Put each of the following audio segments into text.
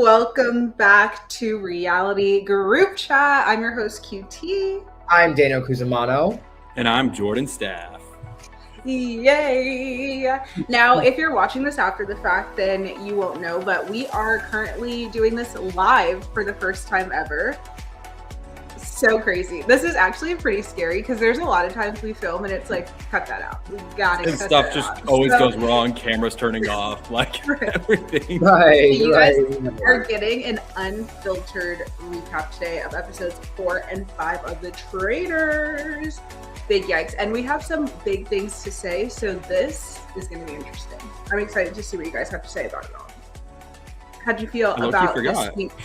Welcome back to Reality Group Chat. I'm your host, QT. I'm Dano Cusimano. And I'm Jordan Staff. Yay! Now, if you're watching this after the fact, then you won't know, but we are currently doing this live for the first time ever. So crazy. This is actually pretty scary because there's a lot of times we film and it's like, cut that out. We gotta And cut stuff that just out. always goes wrong. Cameras turning off, like everything. Right, You guys are getting an unfiltered recap today of episodes 4 and 5 of the Traitors. Big yikes. And we have some big things to say, so this is going to be interesting. I'm excited to see what you guys have to say about it all. How'd you feel about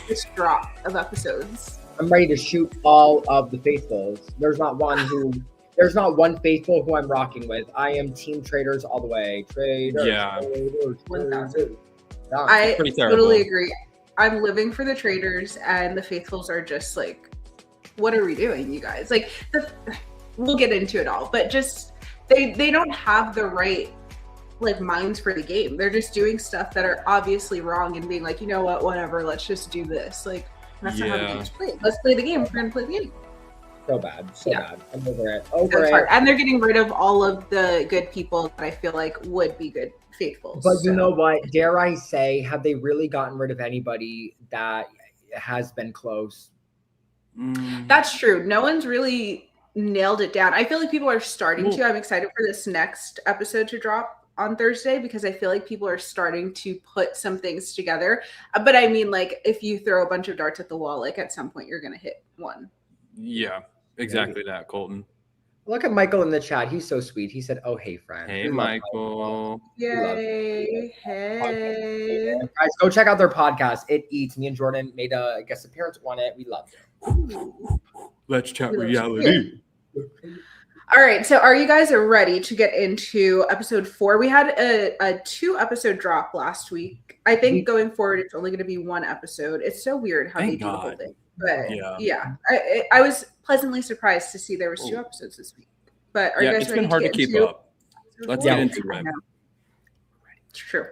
this drop of episodes? I'm ready to shoot all of the faithfuls. There's not one faithful who I'm rocking with. I am Team Traitors all the way. Traitors. Yeah. Traitors, 1,000. Yeah. I totally agree. I'm living for the Traitors, and the faithfuls are just like, what are we doing, you guys? Like, we'll get into it all, but just they don't have the right like minds for the game. They're just doing stuff that are obviously wrong and being like, you know what, whatever, let's just do this. Like, that's not how the game's played. Let's play the game. We're gonna play the game. So bad. I'm over it. And they're getting rid of all of the good people that I feel like would be good faithfuls. But you know what? Dare I say, have they really gotten rid of anybody that has been close? That's true. No one's really nailed it down. I feel like people are starting to. I'm excited for this next episode to drop on Thursday because I feel like people are starting to put some things together. But I mean, like, if you throw a bunch of darts at the wall, like at some point you're going to hit one. Yeah, exactly that, Colton. Look at Michael in the chat. He's so sweet. He said, "Oh, hey, friend." Hey, Michael. Yay. Hey. Guys, go check out their podcast. It Eats. Me and Jordan made a guest appearance on it. We love it. Let's chat reality. All right, so are you guys ready to get into episode 4? We had a 2-episode drop last week. I think going forward, it's only going to be 1 episode. It's so weird how they do the whole thing. But yeah, I was pleasantly surprised to see there was 2 episodes this week. But are you guys ready? It's been hard to keep up. Let's get into it. It's true.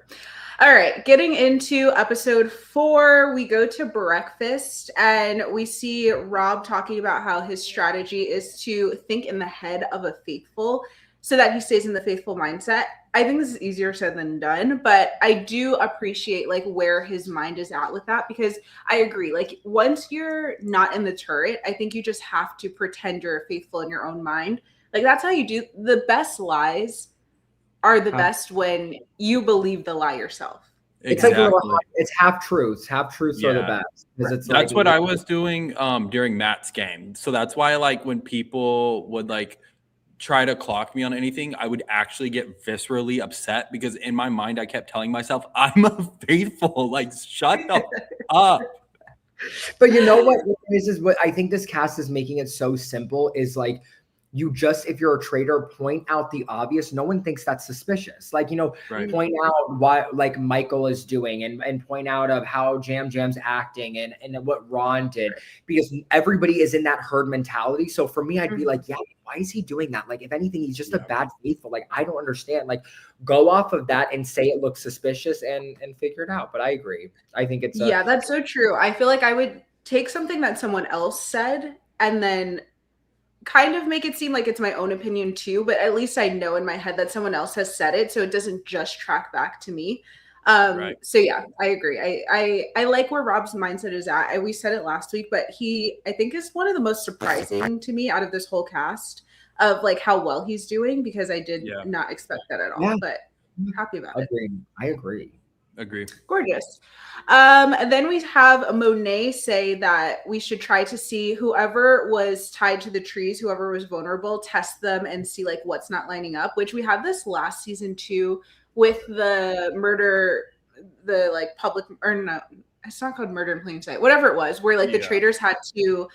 All right, getting into episode 4, we go to breakfast and we see Rob talking about how his strategy is to think in the head of a faithful so that he stays in the faithful mindset. I think this is easier said than done, but I do appreciate like where his mind is at with that because I agree. Like once you're not in the turret, I think you just have to pretend you're faithful in your own mind. Like that's how you do the best lies. Are the best when you believe the lie yourself. Exactly. It's half truths. Half truths are the best. It's that's what I was doing during Matt's game. So that's why like when people would like try to clock me on anything, I would actually get viscerally upset because in my mind I kept telling myself, I'm a faithful. Like shut up. But you know what? This is what I think this cast is making it so simple is like you just, if you're a traitor, point out the obvious. No one thinks that's suspicious. Like, you know, point out what like Michael is doing and point out of how Jam's acting and what Ron did because everybody is in that herd mentality. So for me, I'd be like, yeah, why is he doing that? Like, if anything, he's just a bad faithful. Like, I don't understand. Like, go off of that and say it looks suspicious and figure it out. But I agree. I think it's that's so true. I feel like I would take something that someone else said and then kind of make it seem like it's my own opinion too, but at least I know in my head that someone else has said it, so it doesn't just track back to me. So yeah, I agree. I like where Rob's mindset is at. We said it last week, but I think is one of the most surprising to me out of this whole cast of like how well he's doing because I did not expect that at all. But I'm happy about it. I agree. Gorgeous. And then we have Monet say that we should try to see whoever was tied to the trees, whoever was vulnerable, test them and see like what's not lining up, which we had this last season too with the murder, the like public, or no, it's not called murder in plain sight, whatever it was, where like the traitors had to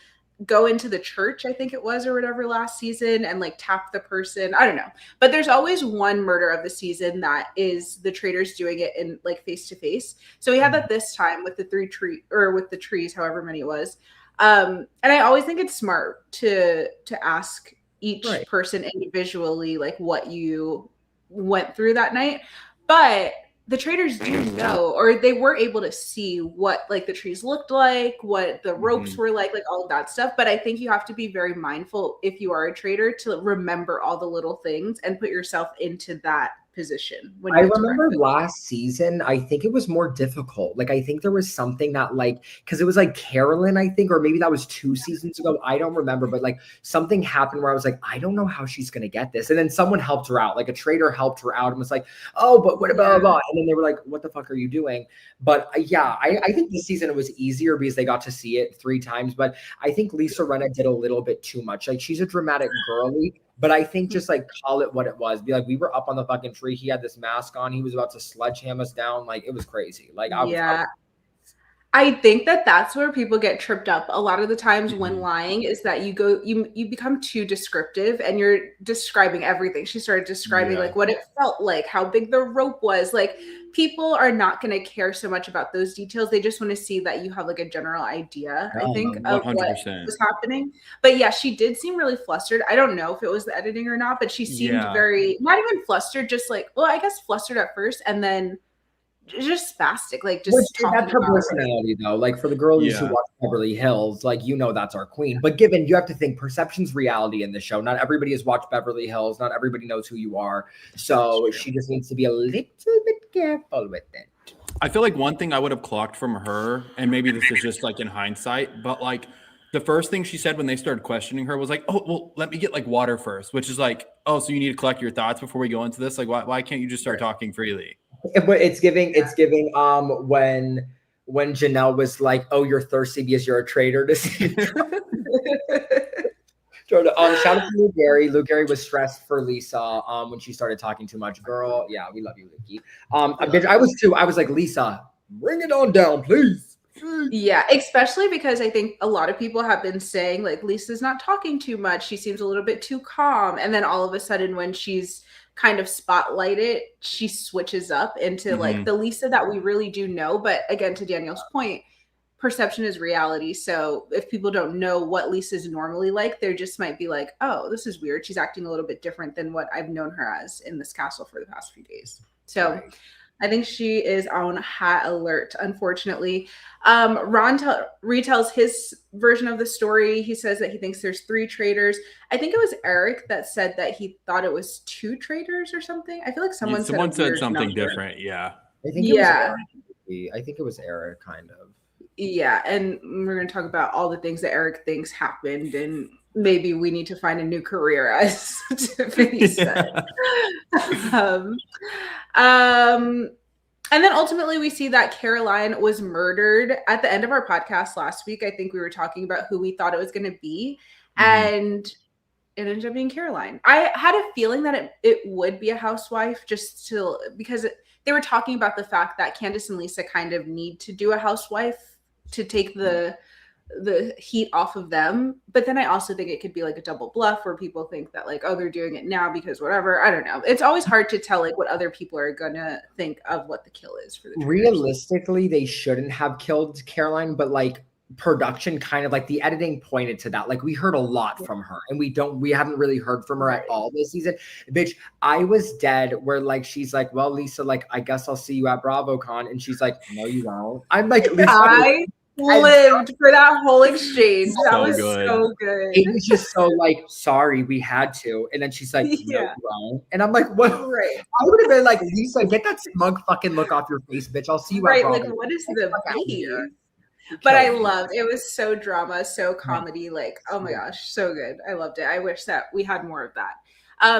go into the church, I think it was, or whatever last season and like tap the person. I don't know. But there's always one murder of the season that is the traitors doing it in like face to face. So we had that this time with the with the trees, however many it was. And I always think it's smart to ask each person individually like what you went through that night. But the Traitors do know, or they were able to see what like the trees looked like, what the ropes were like all of that stuff. But I think you have to be very mindful if you are a traitor to remember all the little things and put yourself into that position. When I remember last season, I think it was more difficult. Like, I think there was something that like, because it was like Carolyn, I think, or maybe that was 2 seasons ago. I don't remember, but like something happened where I was like, I don't know how she's going to get this. And then someone helped her out. Like a traitor helped her out and was like, oh, but what about, blah, blah. And then they were like, what the fuck are you doing? But yeah, I think this season it was easier because they got to see it 3 times. But I think Lisa Rinna did a little bit too much. Like, she's a dramatic girly. But I think just like call it what it was. Be like, we were up on the fucking tree. He had this mask on. He was about to sledgehammer us down. Like, it was crazy. Like, I think that that's where people get tripped up a lot of the times when lying, is that you become too descriptive and you're describing everything. She started describing like what it felt like, how big the rope was. Like, people are not going to care so much about those details. They just want to see that you have like a general idea, I think, of 100%. What was happening. But yeah, she did seem really flustered. I don't know if it was the editing or not, but she seemed very, not even flustered, just like, well, I guess flustered at first and then just spastic, like just that's her personality though. Like, for the girlies who watch Beverly Hills, like, you know, that's our queen. But given, you have to think, perception's reality in the show. Not everybody has watched Beverly Hills. Not everybody knows who you are. So she just needs to be a little bit careful with it. I feel like one thing I would have clocked from her, and maybe this is just like in hindsight, but like the first thing she said when they started questioning her was like, oh, well, let me get like water first, which is like, oh, so you need to collect your thoughts before we go into this? Like, why can't you just start talking freely? But it's giving when Janelle was like, oh, you're thirsty because you're a traitor to see. Shout out to Lou Gary. Lou Gary was stressed for Lisa when she started talking too much. Girl, yeah, we love you, Luki. I was too. I was like, Lisa, bring it on down, please. Yeah, especially because I think a lot of people have been saying like Lisa's not talking too much. She seems a little bit too calm. And then all of a sudden when she's kind of spotlighted, she switches up into like the Lisa that we really do know. But again, to Danielle's point, perception is reality. So if people don't know what Lisa's normally like, they just might be like, oh, this is weird. She's acting a little bit different than what I've known her as in this castle for the past few days. So I think she is on high alert, unfortunately. Ron retells his version of the story. He says that he thinks there's 3 traitors. I think it was Eric that said that he thought it was 2 traitors or something. I feel like someone said something number. Different. Yeah. I think it was Eric, kind of. Yeah, and we're going to talk about all the things that Eric thinks happened, and maybe we need to find a new career, as Tiffany said. And then ultimately we see that Caroline was murdered. At the end of our podcast last week, I think we were talking about who we thought it was going to be, and it ended up being Caroline. I had a feeling that it would be a housewife, because they were talking about the fact that Candace and Lisa kind of need to do a housewife to take the heat off of them. But then I also think it could be like a double bluff where people think that like, oh, they're doing it now because whatever. I don't know. It's always hard to tell like what other people are gonna think of what the kill is for the Traitors. Realistically, they shouldn't have killed Caroline, but like production kind of like the editing pointed to that. Like, we heard a lot from her and we haven't really heard from her at all this season. Bitch, I was dead where like she's like, well, Lisa, like, I guess I'll see you at BravoCon, and she's like, no, you won't. I'm like, Lisa, I lived for that whole exchange. That was so good. It was just so like, sorry, we had to. And then she's like, no, you won't. And I'm like, what? Right. I would have been like, Lisa, get that smug fucking look off your face, bitch. I'll see you at BravoCon. Like, what is the beef? But I loved it. Was so drama, so comedy. Like, oh my gosh, so good. I loved it. I wish that we had more of that.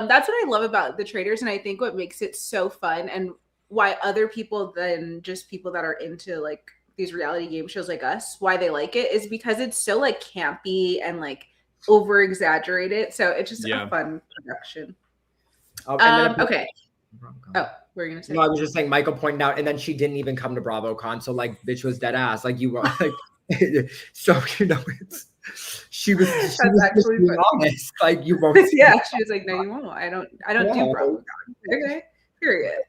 That's what I love about the Traitors, and I think what makes it so fun and why other people than just people that are into like these reality game shows like us, why they like it is because it's so like campy and like over exaggerated. So it's just a fun production. Okay. Oh, what were you gonna say? No, I was just saying Michael pointed out, and then she didn't even come to BravoCon, so like bitch was dead ass. Like, you were like so you know she was actually being honest. Like, you won't she was like, no, you won't. I don't do BravoCon. Okay. Period.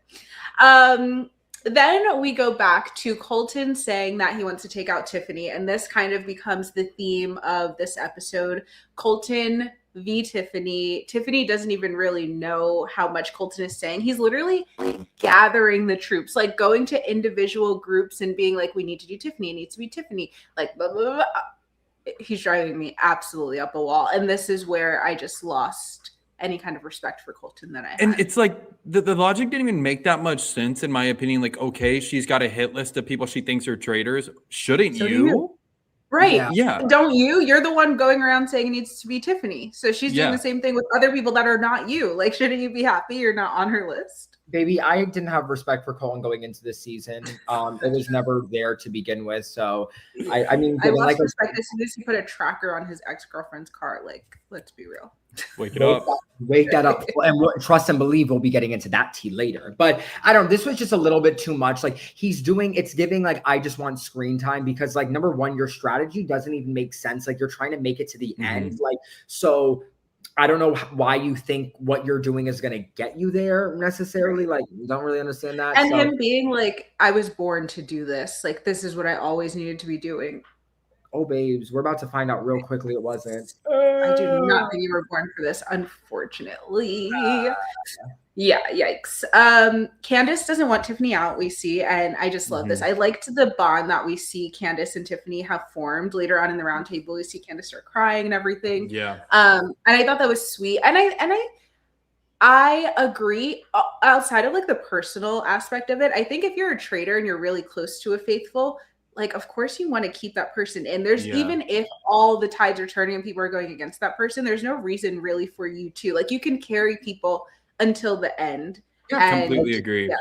Then we go back to Colton saying that he wants to take out Tiffany, and this kind of becomes the theme of this episode. Colton v Tiffany. Tiffany doesn't even really know how much Colton is saying. He's literally gathering the troops, like going to individual groups and being like, we need to do Tiffany, it needs to be Tiffany, like blah, blah, blah. He's driving me absolutely up a wall. And this is where I just lost any kind of respect for Colton that I had. And it's like the logic didn't even make that much sense in my opinion. Like, okay, she's got a hit list of people she thinks are traitors. Shouldn't you? Right. Yeah. Don't you? You're the one going around saying it needs to be Tiffany. So she's doing the same thing with other people that are not you. Like, shouldn't you be happy you're not on her list? Baby, I didn't have respect for Colton going into this season. It was never there to begin with. So, I mean, I lost respect as soon as he put a tracker on his ex-girlfriend's car. Like, let's be real. Wake it up. Wake that up. And trust and believe we'll be getting into that tea later. But I don't know. This was just a little bit too much. Like, it's giving, like, I just want screen time because, like, number one, your strategy doesn't even make sense. Like, you're trying to make it to the end. Like, so I don't know why you think what you're doing is going to get you there necessarily. Like, don't really understand that. And him being like, I was born to do this. Like, this is what I always needed to be doing. Oh, babes, we're about to find out real quickly it wasn't. I do not think you were born for this, unfortunately. Yeah, yikes. Candace doesn't want Tiffany out, we see, and I just love this. I liked the bond that we see Candace and Tiffany have formed later on in the round table. We see Candace start crying and everything. Yeah. And I thought that was sweet. And I agree outside of like the personal aspect of it. I think if you're a traitor and you're really close to a faithful, like, of course you want to keep that person in. There's even if all the tides are turning and people are going against that person, there's no reason really for you to, like, you can carry people until the end. I completely agree. Yeah.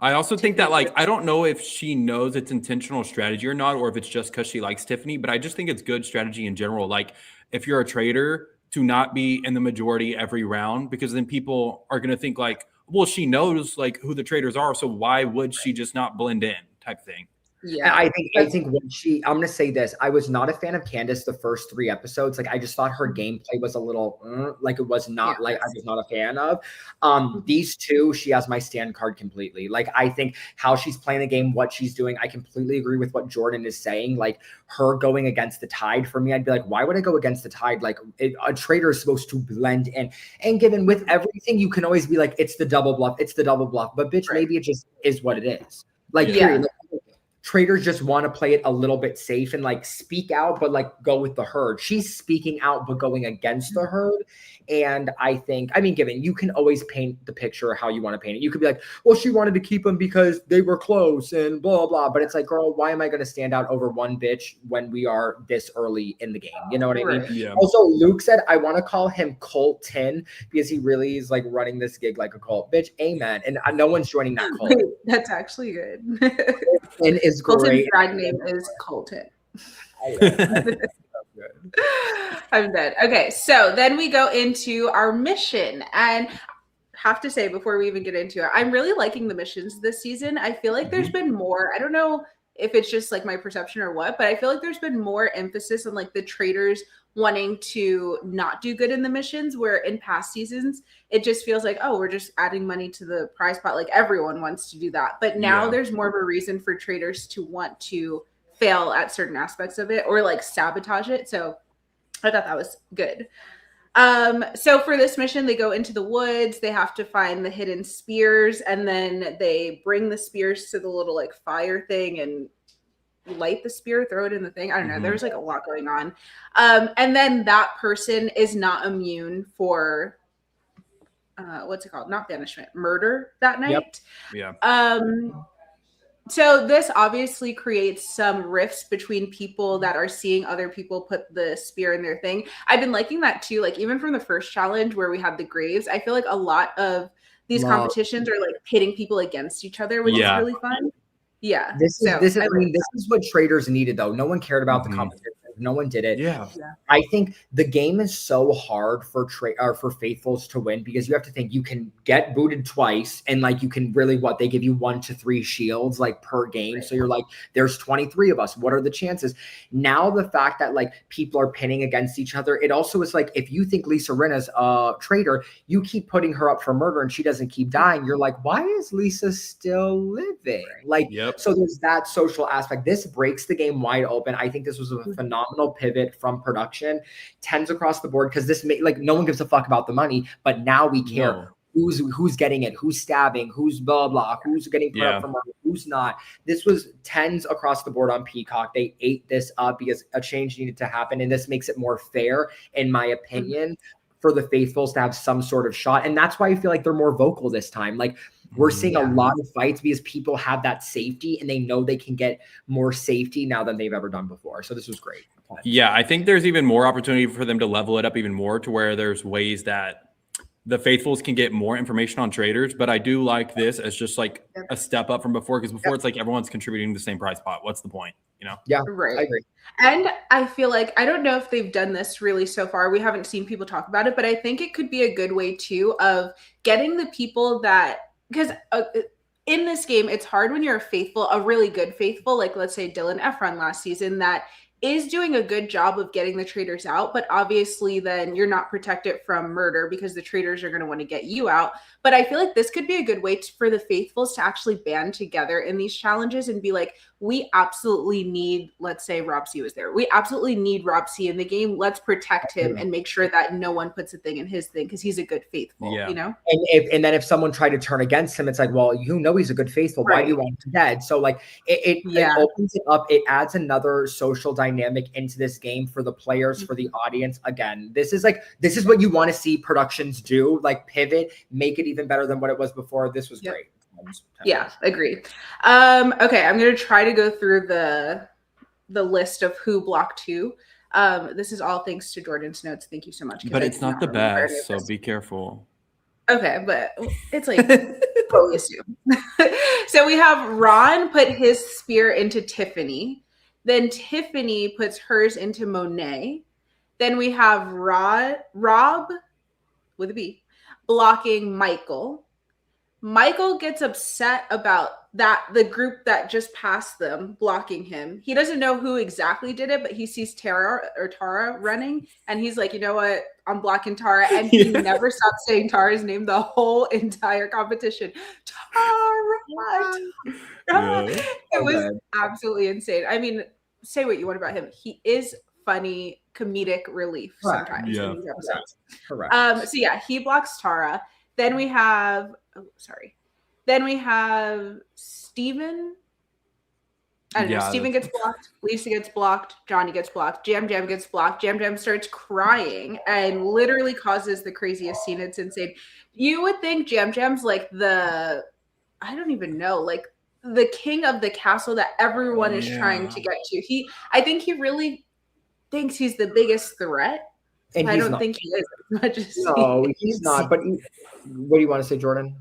I also think that, like, I don't know if she knows it's intentional strategy or not, or if it's just because she likes Tiffany, but I just think it's good strategy in general. Like, if you're a traitor, to not be in the majority every round, because then people are going to think like, well, she knows like who the traitors are, so why would she just not blend in type thing? Yeah, I think when I'm going to say this, I was not a fan of Candace the first 3 episodes. Like, I just thought her gameplay was a little like it was not like I was not a fan of. These two, she has my stand card completely. Like, I think how she's playing the game, what she's doing, I completely agree with what Jordan is saying. Like, her going against the tide for me, I'd be like, why would I go against the tide? Like, a traitor is supposed to blend in. And given with everything, you can always be like, it's the double bluff. But bitch, maybe it just is what it is. Like, period. Traitors just want to play it a little bit safe and like speak out, but like go with the herd. She's speaking out, but going against the herd. And I mean, given you can always paint the picture how you want to paint it. You could be like, well, she wanted to keep them because they were close and blah, blah. But it's like, girl, why am I going to stand out over one bitch when we are this early in the game? You know what I mean? Yeah. Also, Luke said, I want to call him Colton because he really is like running this gig like a cult. Bitch, amen. And no one's joining that cult. That's actually good. And is Colton's great. drag name is Colton. I'm dead. Okay, so then we go into our mission, and have to say before we even get into it, I'm really liking the missions this season. I feel like there's been more. I don't know if it's just like my perception or what, but I feel like there's been more emphasis on like the traitors wanting to not do good in the missions, where in past seasons it just feels like, oh, we're just adding money to the prize pot. Like, everyone wants to do that, but now there's more of a reason for traitors to want to fail at certain aspects of it or like sabotage it. So I thought that was good. So for this mission, they go into the woods, they have to find the hidden spears, and then they bring the spears to the little like fire thing and light the spear, throw it in the thing. I don't know. There's like a lot going on. And then that person is not immune for what's it called? Not banishment, murder that night. Yep. Yeah. So this obviously creates some rifts between people that are seeing other people put the spear in their thing. I've been liking that too. Like, even from the first challenge where we had the graves, I feel like a lot of these competitions are like pitting people against each other, which is really fun. Yeah. This is what traitors needed, though. No one cared about the competition. No one did it. Yeah. I think the game is so hard for faithfuls to win, because you have to think you can get booted twice, and like you can really they give you 1 to 3 shields like per game. Right. So you're like, there's 23 of us. What are the chances? Now the fact that like people are pinning against each other, it also is like, if you think Lisa Rinna's a traitor, you keep putting her up for murder and she doesn't keep dying. You're like, why is Lisa still living? Like, so there's that social aspect. This breaks the game wide open. I think this was a phenomenal phenomenal pivot from production, 10s across the board, because this like no one gives a fuck about the money, but now we care. No. Who's getting it, who's stabbing, who's blah blah, who's getting put up for murder, who's not. This was 10s across the board on Peacock. They ate this up because a change needed to happen, and this makes it more fair, in my opinion, for the faithfuls to have some sort of shot. And that's why I feel like they're more vocal this time. Like, we're seeing a lot of fights because people have that safety and they know they can get more safety now than they've ever done before. So this was great. Yeah, I think there's even more opportunity for them to level it up even more, to where there's ways that the faithfuls can get more information on Traitors. But I do like this as just like a step up from before, because before it's like everyone's contributing to the same prize pot. What's the point? You know? Yeah, right. I agree. And I feel like, I don't know if they've done this really so far. We haven't seen people talk about it, but I think it could be a good way too of getting the people that, because in this game, it's hard when you're a faithful, a really good faithful, like let's say Dylan Efron last season, that is doing a good job of getting the traitors out, but obviously then you're not protected from murder because the traitors are going to want to get you out. But I feel like this could be a good way for the faithfuls to actually band together in these challenges and be like, we absolutely need, let's say Rob C was there. We absolutely need Rob C in the game. Let's protect him and make sure that no one puts a thing in his thing because he's a good faithful, you know? And then if someone tried to turn against him, it's like, well, you know he's a good faithful. Why do you want him dead? So like it opens it up. It adds another social dynamic into this game for the players, for the audience. Again, this is what you want to see productions do, like pivot, make it even better than what it was before. This was great. Yeah, agree. Okay, I'm gonna try to go through the list of who blocked who. This is all thanks to Jordan's notes. Thank you so much. But it's not the best, so be careful. Okay, but it's like what we assume. So we have Ron put his spear into Tiffany. Then Tiffany puts hers into Monet. Then we have Rob with a B blocking Michael. Michael gets upset about that, the group that just passed them blocking him. He doesn't know who exactly did it, but he sees Tara running, and he's like, you know what? I'm blocking Tara. And he never stopped saying Tara's name the whole entire competition. Tara. It was absolutely insane. I mean, say what you want about him. He is funny, comedic relief sometimes in these episodes. Correct. So yeah, he blocks Tara. Then we have, Then we have Steven. I don't know. Steven gets blocked. Lisa gets blocked. Johnny gets blocked. Jam Jam gets blocked. Jam Jam starts crying and literally causes the craziest scene. It's insane. You would think Jam Jam's like I don't even know, like the king of the castle that everyone is trying to get to. I think he really thinks he's the biggest threat. And I don't think he is as much as he's not. But what do you want to say, Jordan?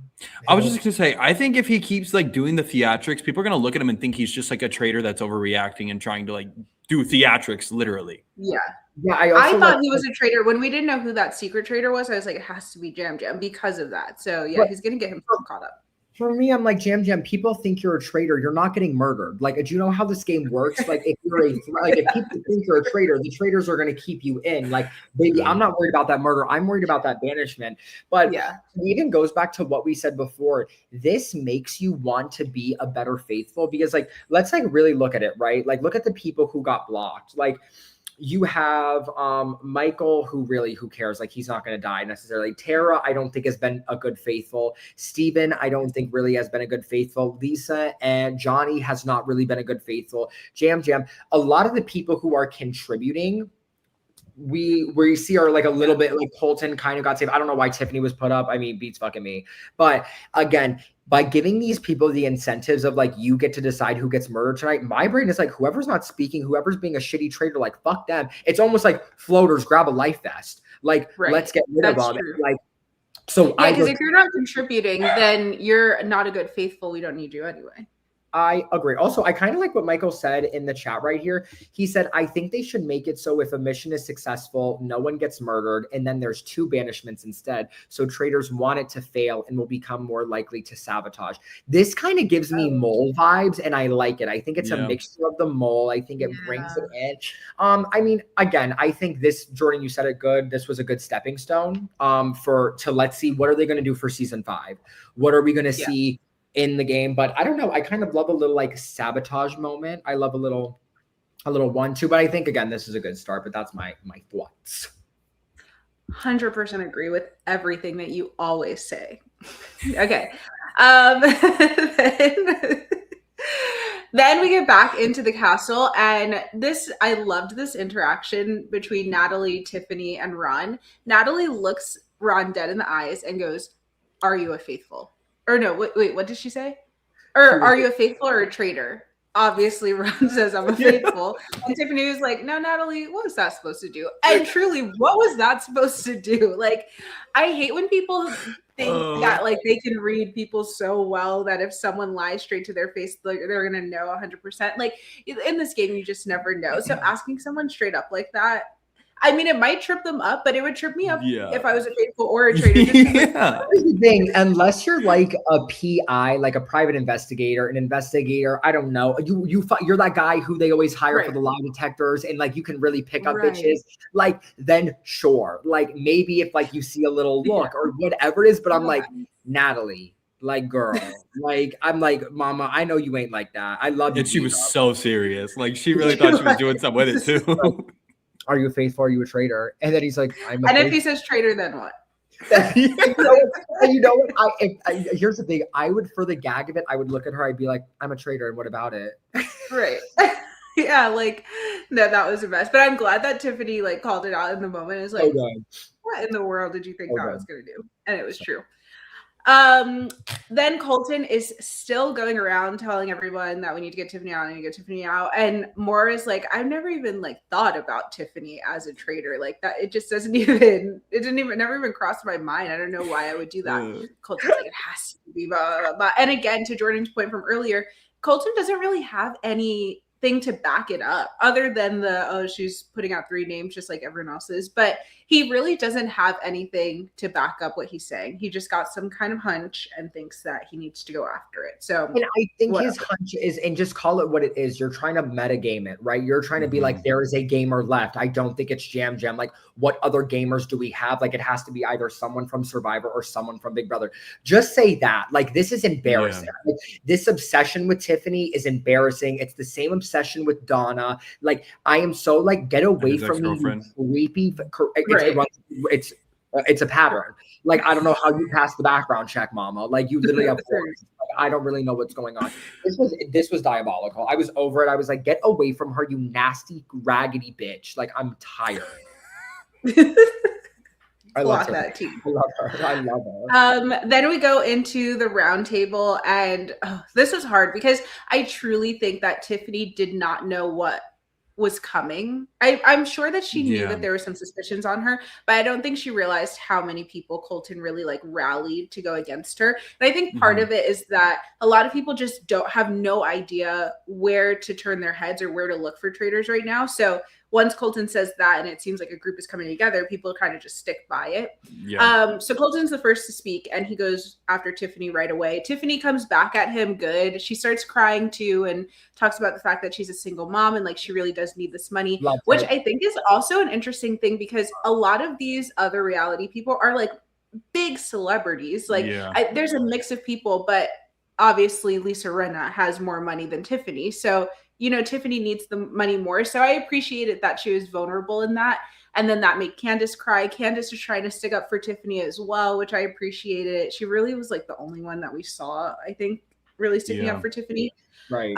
I was just going to say, I think if he keeps like doing the theatrics, people are going to look at him and think he's just like a traitor that's overreacting and trying to like do theatrics, literally. Yeah. Yeah. I thought he was a traitor when we didn't know who that secret traitor was. I was like, it has to be Jam Jam because of that. So yeah, he's going to get himself caught up. For me, I'm like, Jam Jam, people think you're a traitor. You're not getting murdered. Like, do you know how this game works? Like, if people think you're a traitor, the traitors are going to keep you in. Like, baby, I'm not worried about that murder. I'm worried about that banishment. But it even goes back to what we said before. This makes you want to be a better faithful because, like, let's like really look at it, right? Like, look at the people who got blocked. Like, you have Michael, who cares? Like, he's not going to die necessarily. Tara, I don't think has been a good faithful. Steven, I don't think really has been a good faithful. Lisa and Johnny has not really been a good faithful. Jam Jam, a lot of the people who are contributing, we see are like a little bit like Colton kind of got saved. I don't know why Tiffany was put up. I mean, beats fucking me. But again, by giving these people the incentives of like, you get to decide who gets murdered tonight, my brain is like, whoever's not speaking, whoever's being a shitty traitor, like, fuck them. It's almost like floaters, grab a life vest. Like, let's get rid of them. Like, so because if you're not contributing, then you're not a good faithful. We don't need you anyway. I agree. Also, I kind of like what Michael said in the chat right here. He said, I think they should make it so if a mission is successful, no one gets murdered, and then there's 2 banishments instead. So traitors want it to fail and will become more likely to sabotage. This kind of gives me mole vibes, and I like it. I think it's a mixture of the mole. I think it brings it in. I mean, again, I think this, Jordan, you said it good. This was a good stepping stone to let's see, what are they going to do for season 5? What are we going to see in the game? But I don't know. I kind of love a little like sabotage moment. I love a little a little 1-2, but I think again this is a good start. But that's my thoughts. 100% agree with everything that you always say. Okay. Then we get back into the castle, and I loved this interaction between Natalie, Tiffany, and Ron. Natalie looks Ron dead in the eyes and goes, "Are you a faithful?" Or no, wait, what did she say? Or are you a faithful or a traitor? Obviously, Ron says, "I'm a faithful." And Tiffany was like, "No, Natalie, what was that supposed to do?" And truly, what was that supposed to do? Like, I hate when people think that like they can read people so well that if someone lies straight to their face, like, they're gonna know 100%. Like in this game, you just never know. So asking someone straight up like that, I mean, it might trip them up, but it would trip me up if I was a faithful or a traitor. Here's the thing, unless you're like a PI, like a private investigator, an investigator, I don't know. You're that guy who they always hire for the lie detectors, and like you can really pick up bitches. Like then sure, like maybe if like you see a little look or whatever it is, but I'm like Natalie. Like, girl, like, I'm like, mama, I know you ain't like that. I love you. And she was so serious. Like, she really thought she was doing something with it, too. Are you a faithful? Are you a traitor? And then he's like, I'm a and if he says traitor, then what? you know what? Here's the thing. I would, for the gag of it, I would look at her. I'd be like, I'm a traitor. And what about it? Right. Yeah, like, no, that was the best. But I'm glad that Tiffany, like, called it out in the moment. It's like, what in the world did you think that was going to do? And it was true. Then Colton is still going around telling everyone that we need to get Tiffany out. And Maura is like, I've never even like thought about Tiffany as a traitor. Like that, it just never even crossed my mind. I don't know why I would do that. Colton's like, it has to be blah, blah, blah. And again, to Jordan's point from earlier, Colton doesn't really have anything to back it up other than she's putting out 3 names just like everyone else is, but he really doesn't have anything to back up what he's saying. He just got some kind of hunch and thinks that he needs to go after it. So, and I think his hunch is, and just call it what it is, you're trying to metagame it, right? You're trying to be like, there is a gamer left. I don't think it's Jam. Like, what other gamers do we have? Like, it has to be either someone from Survivor or someone from Big Brother. Just say that. Like, this is embarrassing. Like, this obsession with Tiffany is embarrassing. It's the same obsession with Donna. Like, I am so like, get away from me, creepy. It's a pattern. Like, I don't know how you passed the background check, mama. Like, you literally have I don't really know what's going on. This was diabolical. I was over it. I was like, get away from her, you nasty, raggedy bitch. Like, I'm tired. I love her. I love her. Then we go into the round table, and this is hard because I truly think that Tiffany did not know what was coming. I'm sure that she knew that there were some suspicions on her, but I don't think she realized how many people Colton really like rallied to go against her. And I think part of it is that a lot of people just have no idea where to turn their heads or where to look for traitors right now. So once Colton says that and it seems like a group is coming together, people kind of just stick by it. So Colton's the first to speak, and he goes after Tiffany right away. Tiffany comes back at him good. She starts crying too and talks about the fact that she's a single mom and like she really does need this money, which I think is also an interesting thing because a lot of these other reality people are like big celebrities. Like there's a mix of people, but obviously Lisa Rinna has more money than Tiffany. So you know, Tiffany needs the money more. So I appreciated that she was vulnerable in that. And then that made Candace cry. Candace was trying to stick up for Tiffany as well, which I appreciated. She really was like the only one that we saw, I think, really sticking up for Tiffany. Right.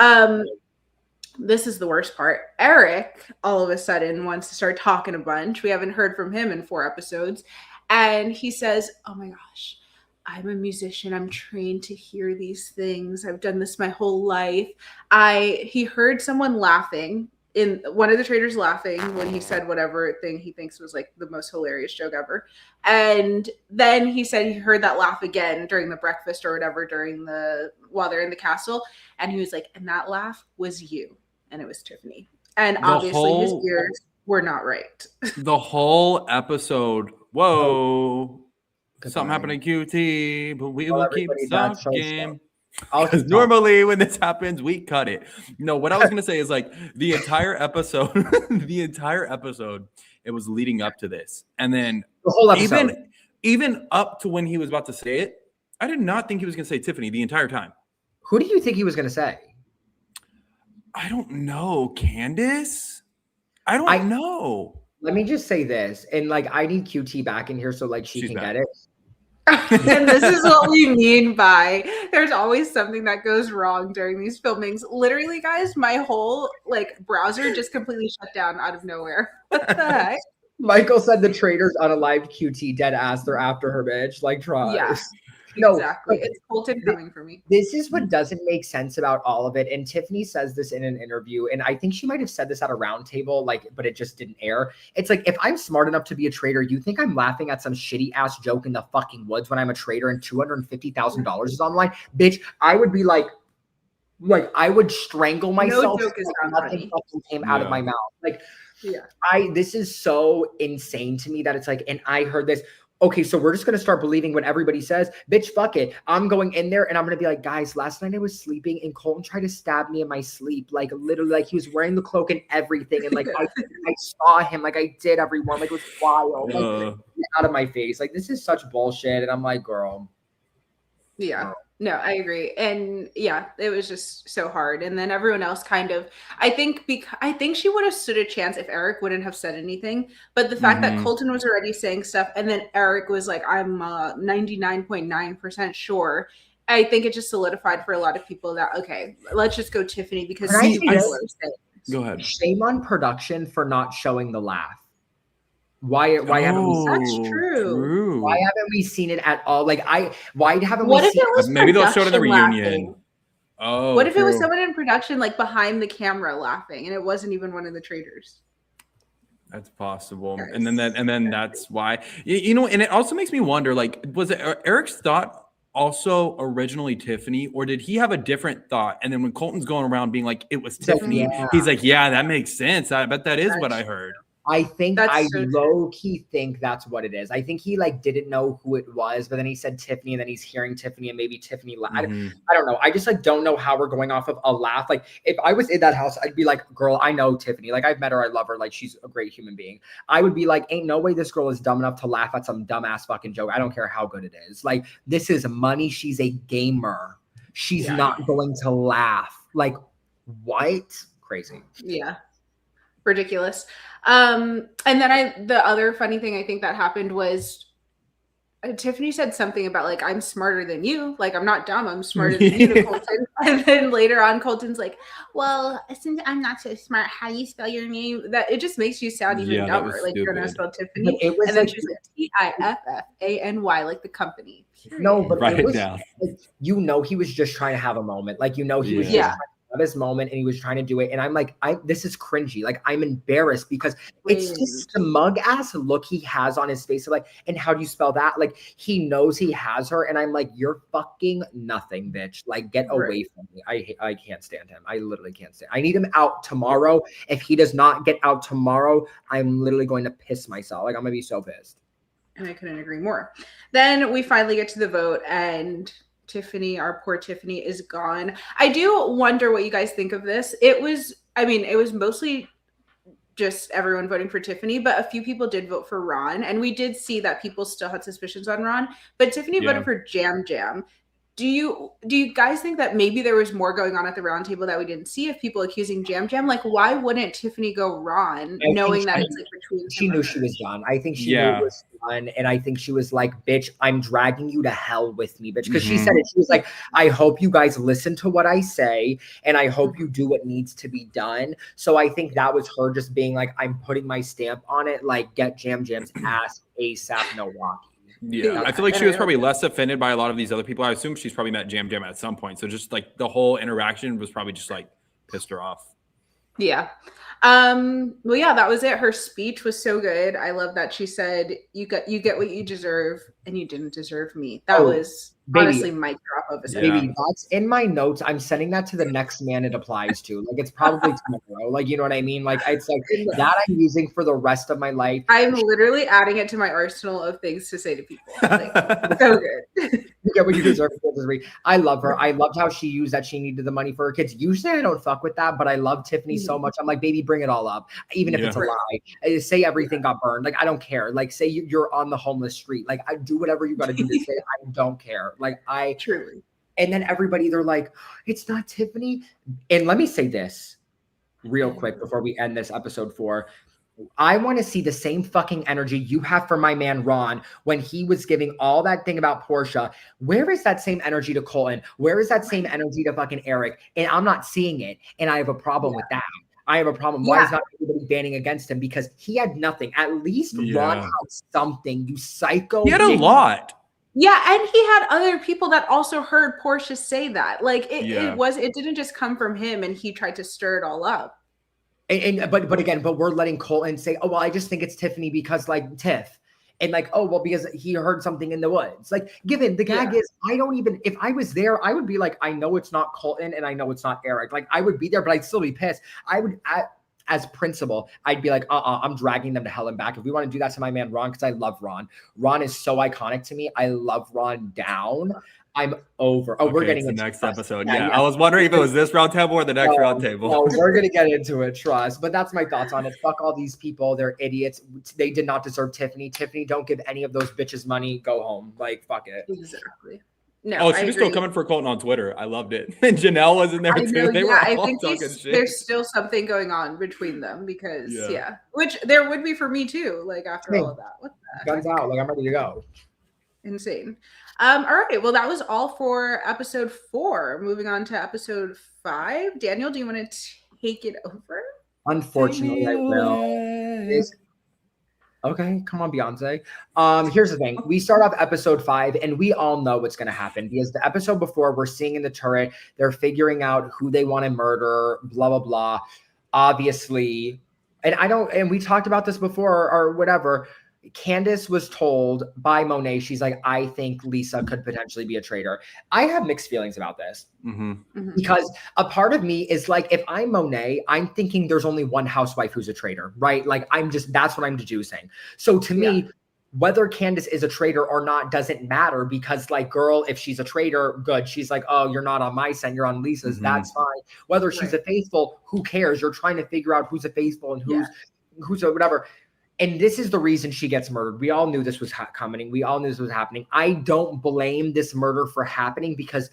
This is the worst part. Eric, all of a sudden, wants to start talking a bunch. We haven't heard from him in 4 episodes. And he says, oh my gosh, I'm a musician. I'm trained to hear these things. I've done this my whole life. He heard someone laughing, in one of the traitors laughing when he said whatever thing he thinks was like the most hilarious joke ever. And then he said he heard that laugh again during the breakfast or whatever while they're in the castle. And he was like, and that laugh was you. And it was Tiffany. And obviously his ears were not right. The whole episode. Whoa. Something happened to QT, but we will keep talking. Because normally when this happens, we cut it. No, what I was gonna say is like the entire episode, it was leading up to this, and then the whole episode, even up to when he was about to say it, I did not think he was gonna say Tiffany the entire time. Who do you think he was gonna say? I don't know. Candace? I don't know. Let me just say this, and like I need QT back in here so like she She's can back. get it. And this is what we mean by there's always something that goes wrong during these filmings. Literally, guys, my whole like browser just completely shut down out of nowhere. What the heck? Michael said the Traitors unalived QT dead ass. They're after her, bitch. Like, tries. Yeah, No, exactly. It's Colton coming for me. This is what doesn't make sense about all of it. And Tiffany says this in an interview, and I think she might have said this at a roundtable, like, but it just didn't air. It's like, if I'm smart enough to be a traitor, you think I'm laughing at some shitty ass joke in the fucking woods when I'm a traitor and $250,000 is online? Bitch, I would be like I would strangle myself. No joke is if not nothing funny. fucking came out of my mouth. Like, yeah. This is so insane to me that it's like, and I heard this. Okay, so we're just gonna start believing what everybody says. Bitch, fuck it. I'm going in there and I'm gonna be like, guys, last night I was sleeping and Colton tried to stab me in my sleep. Like literally, like he was wearing the cloak and everything. And like I saw him, like I did everyone. Like it was wild. Like out of my face. Like this is such bullshit. And I'm like, girl. Yeah. Girl. No, I agree. And yeah, it was just so hard. And then everyone else kind of, I think she would have stood a chance if Eric wouldn't have said anything. But the fact that Colton was already saying stuff and then Eric was like, I'm 99.9% sure. I think it just solidified for a lot of people that, okay, let's just go Tiffany because go ahead. Shame on production for not showing the laugh. Why haven't we seen that's true. Why haven't we seen it at all? Like why haven't what we if seen it was maybe they'll show it in the reunion. Laughing? Oh, what if it was someone in production like behind the camera laughing and it wasn't even one of the traitors? That's possible. Yes. And then that's why, you know, and it also makes me wonder, like, was it Eric's thought also originally Tiffany, or did he have a different thought? And then when Colton's going around being like, it was Tiffany, he's like, yeah, that makes sense. I bet that is what I heard. I think low-key think that's what it is. I think he like didn't know who it was, but then he said Tiffany, and then he's hearing Tiffany, and maybe Tiffany. I don't know. I just like don't know how we're going off of a laugh. Like if I was in that house, I'd be like, girl, I know Tiffany. Like I've met her, I love her. Like she's a great human being. I would be like, ain't no way this girl is dumb enough to laugh at some dumbass fucking joke. I don't care how good it is. Like this is money. She's a gamer. She's not going to laugh. Like what? Crazy. Yeah. Ridiculous. And then the other funny thing I think that happened was Tiffany said something about like, I'm smarter than you. Like, I'm not dumb. I'm smarter than you to Colton. And then later on, Colton's like, well, since I'm not so smart, how do you spell your name? That it just makes you sound even dumber. Like you're going to spell Tiffany. And then she's like, Tiffany, like the company. Period. No, but write it down. Like, you know, he was just trying to have a moment. Like, you know, he was just trying to have his moment and he was trying to do it. And I'm like, this is cringy. Like, I'm embarrassed because it's just the mug ass look he has on his face. Like, and how do you spell that? Like, he knows he has her. And I'm like, you're fucking nothing, bitch. Like, get away from me. I can't stand him. I literally can't stand. I need him out tomorrow. If he does not get out tomorrow, I'm literally going to piss myself. Like, I'm gonna be so pissed. And I couldn't agree more. Then we finally get to the vote and Tiffany, our poor Tiffany, is gone. I do wonder what you guys think of this. It was mostly just everyone voting for Tiffany, but a few people did vote for Ron. And we did see that people still had suspicions on Ron, but Tiffany voted for Jam Jam. Do you guys think that maybe there was more going on at the round table that we didn't see if people accusing Jam Jam? Like, why wouldn't Tiffany go Ron knowing that it's like between she knew she was done. I think she knew it was done. And I think she was like, bitch, I'm dragging you to hell with me, bitch. Because she said it. She was like, I hope you guys listen to what I say. And I hope you do what needs to be done. So I think that was her just being like, I'm putting my stamp on it. Like, get Jam Jam's ass ASAP, no walkie. Yeah, I feel like she was probably less offended by a lot of these other people. I assume she's probably met Jam Jam at some point. So just like the whole interaction was probably just like pissed her off. Yeah. Well, yeah, that was it. Her speech was so good. I love that she said, you get what you deserve and you didn't deserve me. That was honestly mic drop of a second. Baby, that's in my notes. I'm sending that to the next man it applies to. Like, it's probably tomorrow. Like, you know what I mean? Like, it's like that I'm using for the rest of my life. I'm literally adding it to my arsenal of things to say to people. Like, so good. You get what you deserve. I love her. I loved how she used that she needed the money for her kids. Usually I don't fuck with that, but I love Tiffany so much. I'm like, baby, bring it all up. Even if it's a lie. Say everything got burned. Like, I don't care. Like, say you're on the homeless street. Like, I do whatever you got to do to say I don't care. Like, truly. And then everybody, they're like, it's not Tiffany. And let me say this. real quick before we end this episode 4. I want to see the same fucking energy you have for my man Ron when he was giving all that thing about Portia. Where is that same energy to Colton? Where is that same energy to fucking Eric? And I'm not seeing it. And I have a problem with that. I have a problem. Why is not everybody banning against him? Because he had nothing. At least Ron had something. You psycho. He had a lot. Yeah, and he had other people that also heard Portia say that. Like it didn't just come from him and he tried to stir it all up. But we're letting Colton say, oh, well, I just think it's Tiffany because like Tiff. And like, oh, well, because he heard something in the woods. Like, given the gag is, I don't even, if I was there, I would be like, I know it's not Colton and I know it's not Eric. Like, I would be there, but I'd still be pissed. I would, as principal, I'd be like, I'm dragging them to hell and back. If we want to do that to my man Ron, because I love Ron. Ron is so iconic to me. I love Ron down. I'm over. Oh, we're getting into the next episode. Yeah. I was wondering if it was this round table or the next round table. No, we're going to get into it. Trust. But that's my thoughts on it. Fuck all these people. They're idiots. They did not deserve Tiffany. Tiffany, don't give any of those bitches money. Go home. Like, fuck it. Exactly. No, oh, she was still coming for Colton on Twitter. I loved it. And Janelle was in there too. They were all talking shit. There's still something going on between them because, which there would be for me too. Like after all of that. What the guns out. Like I'm ready to go. Insane. All right. Well, that was all for episode 4. Moving on to episode 5. Daniel, do you want to take it over? Unfortunately, I will. Okay, come on, Beyonce. Here's the thing. We start off episode 5, and we all know what's going to happen because the episode before, we're seeing in the turret, they're figuring out who they want to murder, blah, blah, blah. Obviously, and we talked about this before or whatever. Candace was told by Monet, she's like, I think Lisa could potentially be a traitor. I have mixed feelings about this because a part of me is like, if I'm Monet, I'm thinking there's only one housewife who's a traitor, right? Like that's what I'm deducing. So to me, whether Candace is a traitor or not doesn't matter because like, girl, if she's a traitor, good. She's like, oh, you're not on my scent, you're on Lisa's. That's fine. Whether she's a faithful, who cares? You're trying to figure out who's a faithful and who's a whatever. And this is the reason she gets murdered. We all knew this was coming. We all knew this was happening. I don't blame this murder for happening because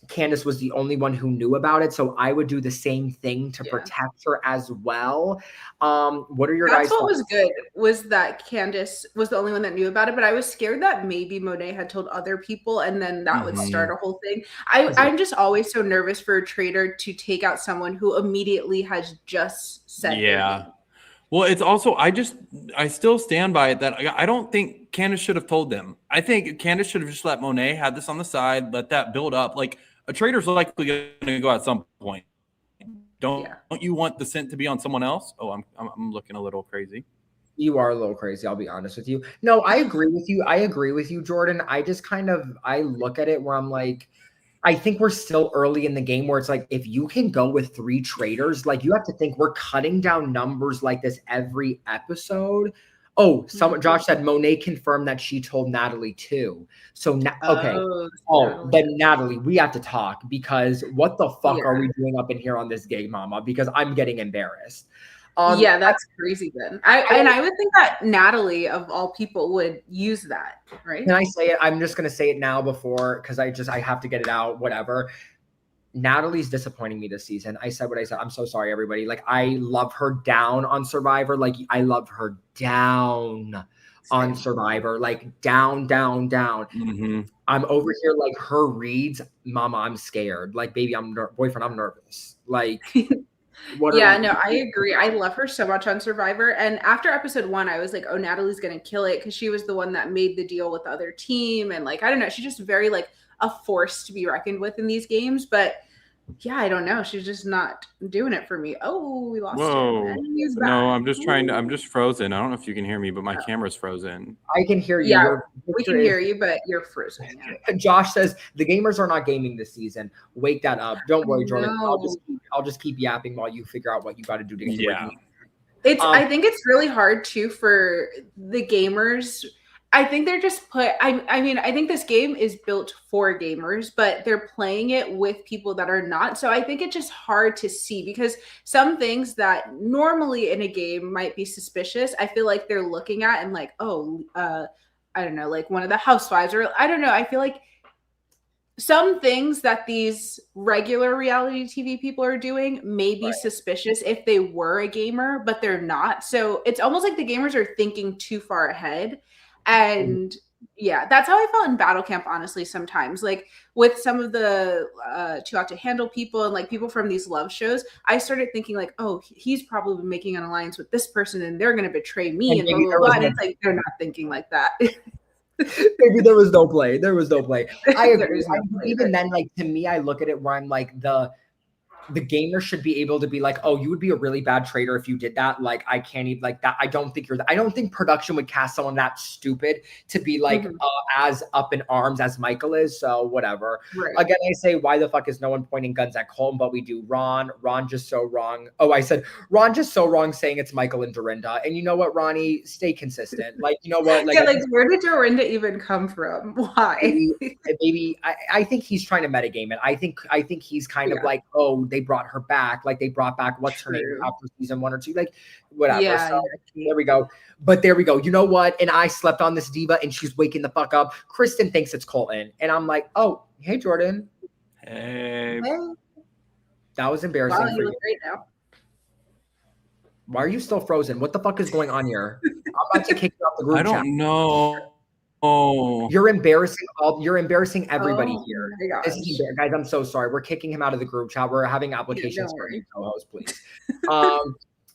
Candace was the only one who knew about it. So I would do the same thing to protect her as well. What are your guys' thoughts? What was good was that Candace was the only one that knew about it, but I was scared that maybe Monet had told other people and then that would start a whole thing. I'm just always so nervous for a traitor to take out someone who immediately has just said Well, it's also, I still stand by it that I don't think Candace should have told them. I think Candace should have just let Monet have this on the side, let that build up. Like a traitor's likely going to go at some point. Don't you want the scent to be on someone else? Oh, I'm looking a little crazy. You are a little crazy. I'll be honest with you. No, I agree with you. Jordan. I just I look at it where I'm like, I think we're still early in the game where it's like, if you can go with 3 traitors, like you have to think we're cutting down numbers like this every episode. Oh, Josh said Monet confirmed that she told Natalie too. So, then Natalie, we have to talk because what the fuck are we doing up in here on this gay mama? Because I'm getting embarrassed. That's crazy then. I would think that Natalie of all people would use that, right? Can I say it? I'm just going to say it now because I have to get it out, whatever. Natalie's disappointing me this season. I said what I said. I'm so sorry, everybody. Like, I love her down on Survivor. Like, I love her down on Survivor. Like, down. I'm over here like her reads. Mama, I'm scared. Like, baby, boyfriend, I'm nervous. Like... I agree. I love her so much on Survivor. And after episode 1, I was like, oh, Natalie's going to kill it because she was the one that made the deal with the other team. And like, I don't know. She's just very like a force to be reckoned with in these games. But yeah, I don't know. She's just not doing it for me. Oh, we lost him. No, I'm just frozen. I don't know if you can hear me, but my camera's frozen. I can hear you. Yeah, we can hear you, but you're frozen. Josh says the gamers are not gaming this season. Wake that up. Don't worry, Jordan. No. I'll just keep yapping while you figure out what you got to do to get I think it's really hard too for the gamers. I think they're just I think this game is built for gamers, but they're playing it with people that are not. So I think it's just hard to see because some things that normally in a game might be suspicious, I feel like they're looking at and like, I don't know, like one of the housewives or I don't know. I feel like some things that these regular reality TV people are doing may be suspicious if they were a gamer, but they're not. So it's almost like the gamers are thinking too far ahead. And yeah, that's how I felt in Battle Camp, honestly, sometimes. Like with some of the Too Hot to Handle people and like people from these love shows, I started thinking like, oh, he's probably making an alliance with this person and they're going to betray me and blah, blah, blah. And it's like, they're not thinking like that. Maybe there was no play. There was no play. I agree. No play, even then, like to me, I look at it where I'm like the gamer should be able to be like, oh, you would be a really bad traitor if you did that. Like, I can't even like that. I don't think I don't think production would cast someone that stupid to be like as up in arms as Michael is. So whatever. Right. Again, I say, why the fuck is no one pointing guns at Colton? But we do. Ron just so wrong. Oh, I said Ron just so wrong saying it's Michael and Dorinda. And you know what, Ronnie, stay consistent. Like, you know what? Like, yeah, like where did Dorinda even come from? Why? Maybe I think he's trying to metagame it. I think he's kind of like, oh, they brought her back, like they brought back what's her name after season 1 or 2, like whatever. Yeah, so there we go. But there we go. You know what? And I slept on this diva, and she's waking the fuck up. Kristen thinks it's Colton, and I'm like, oh, hey Jordan. Hey. That was embarrassing. Wow, you look great now. Why are you still frozen? What the fuck is going on here? I'm about to kick you off the group chat. I don't know. Oh, you're embarrassing everybody here. This is guys, I'm so sorry. We're kicking him out of the group chat. We're having applications for you co-host, please.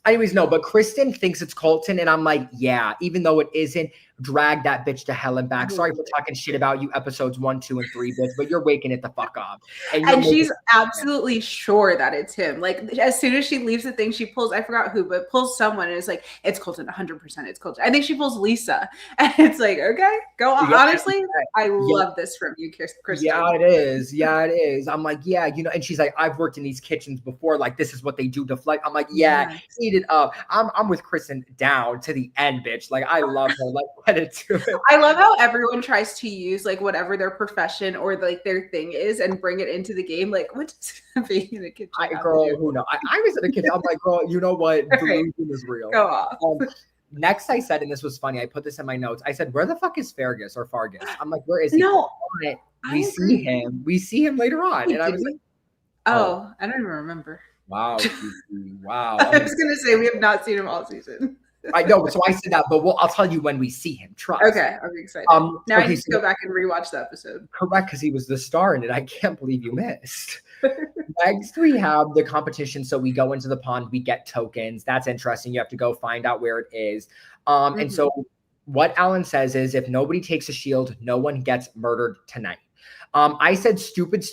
Anyways, no, but Kristen thinks it's Colton, and I'm like, yeah, even though it isn't, drag that bitch to hell and back. Sorry for talking shit about you episodes 1, 2, and 3, bitch, but you're waking it the fuck up. And she's absolutely sure that it's him. Like, as soon as she leaves the thing, she pulls, I forgot who, but pulls someone, and it's like, it's Colton, 100%, it's Colton. I think she pulls Lisa, and it's like, okay, go on. Yeah, honestly, I love this from you, Kristen. Yeah, it is. Yeah, it is. I'm like, yeah, you know, and she's like, I've worked in these kitchens before. Like, this is what they do to flight. I'm like, yeah, eat it up. I'm with Kristen down to the end, bitch. Like, I love her. Like, let it do it. I love how everyone tries to use like whatever their profession or like their thing is and bring it into the game. Like, what does being in a kitchen? Girl, who knows? I was in a kitchen. I'm like, girl, you know what? Delusion is real. Go off. Next, I said, and this was funny. I put this in my notes. I said, "Where the fuck is Fargus or Fargus?" I'm like, "Where is he?" No, we see him. We see him later on, and I was like, "Oh, I don't even remember." Wow, wow. I was gonna say we have not seen him all season. I know, so I said that, but I'll tell you when we see him. Trust. Okay, I'm excited. Now I need to go back and rewatch the episode. Correct, because he was the star in it. I can't believe you missed. Next, we have the competition. So we go into the pond, we get tokens. That's interesting. You have to go find out where it is. And so what Alan says is, if nobody takes a shield, no one gets murdered tonight. I said stupid.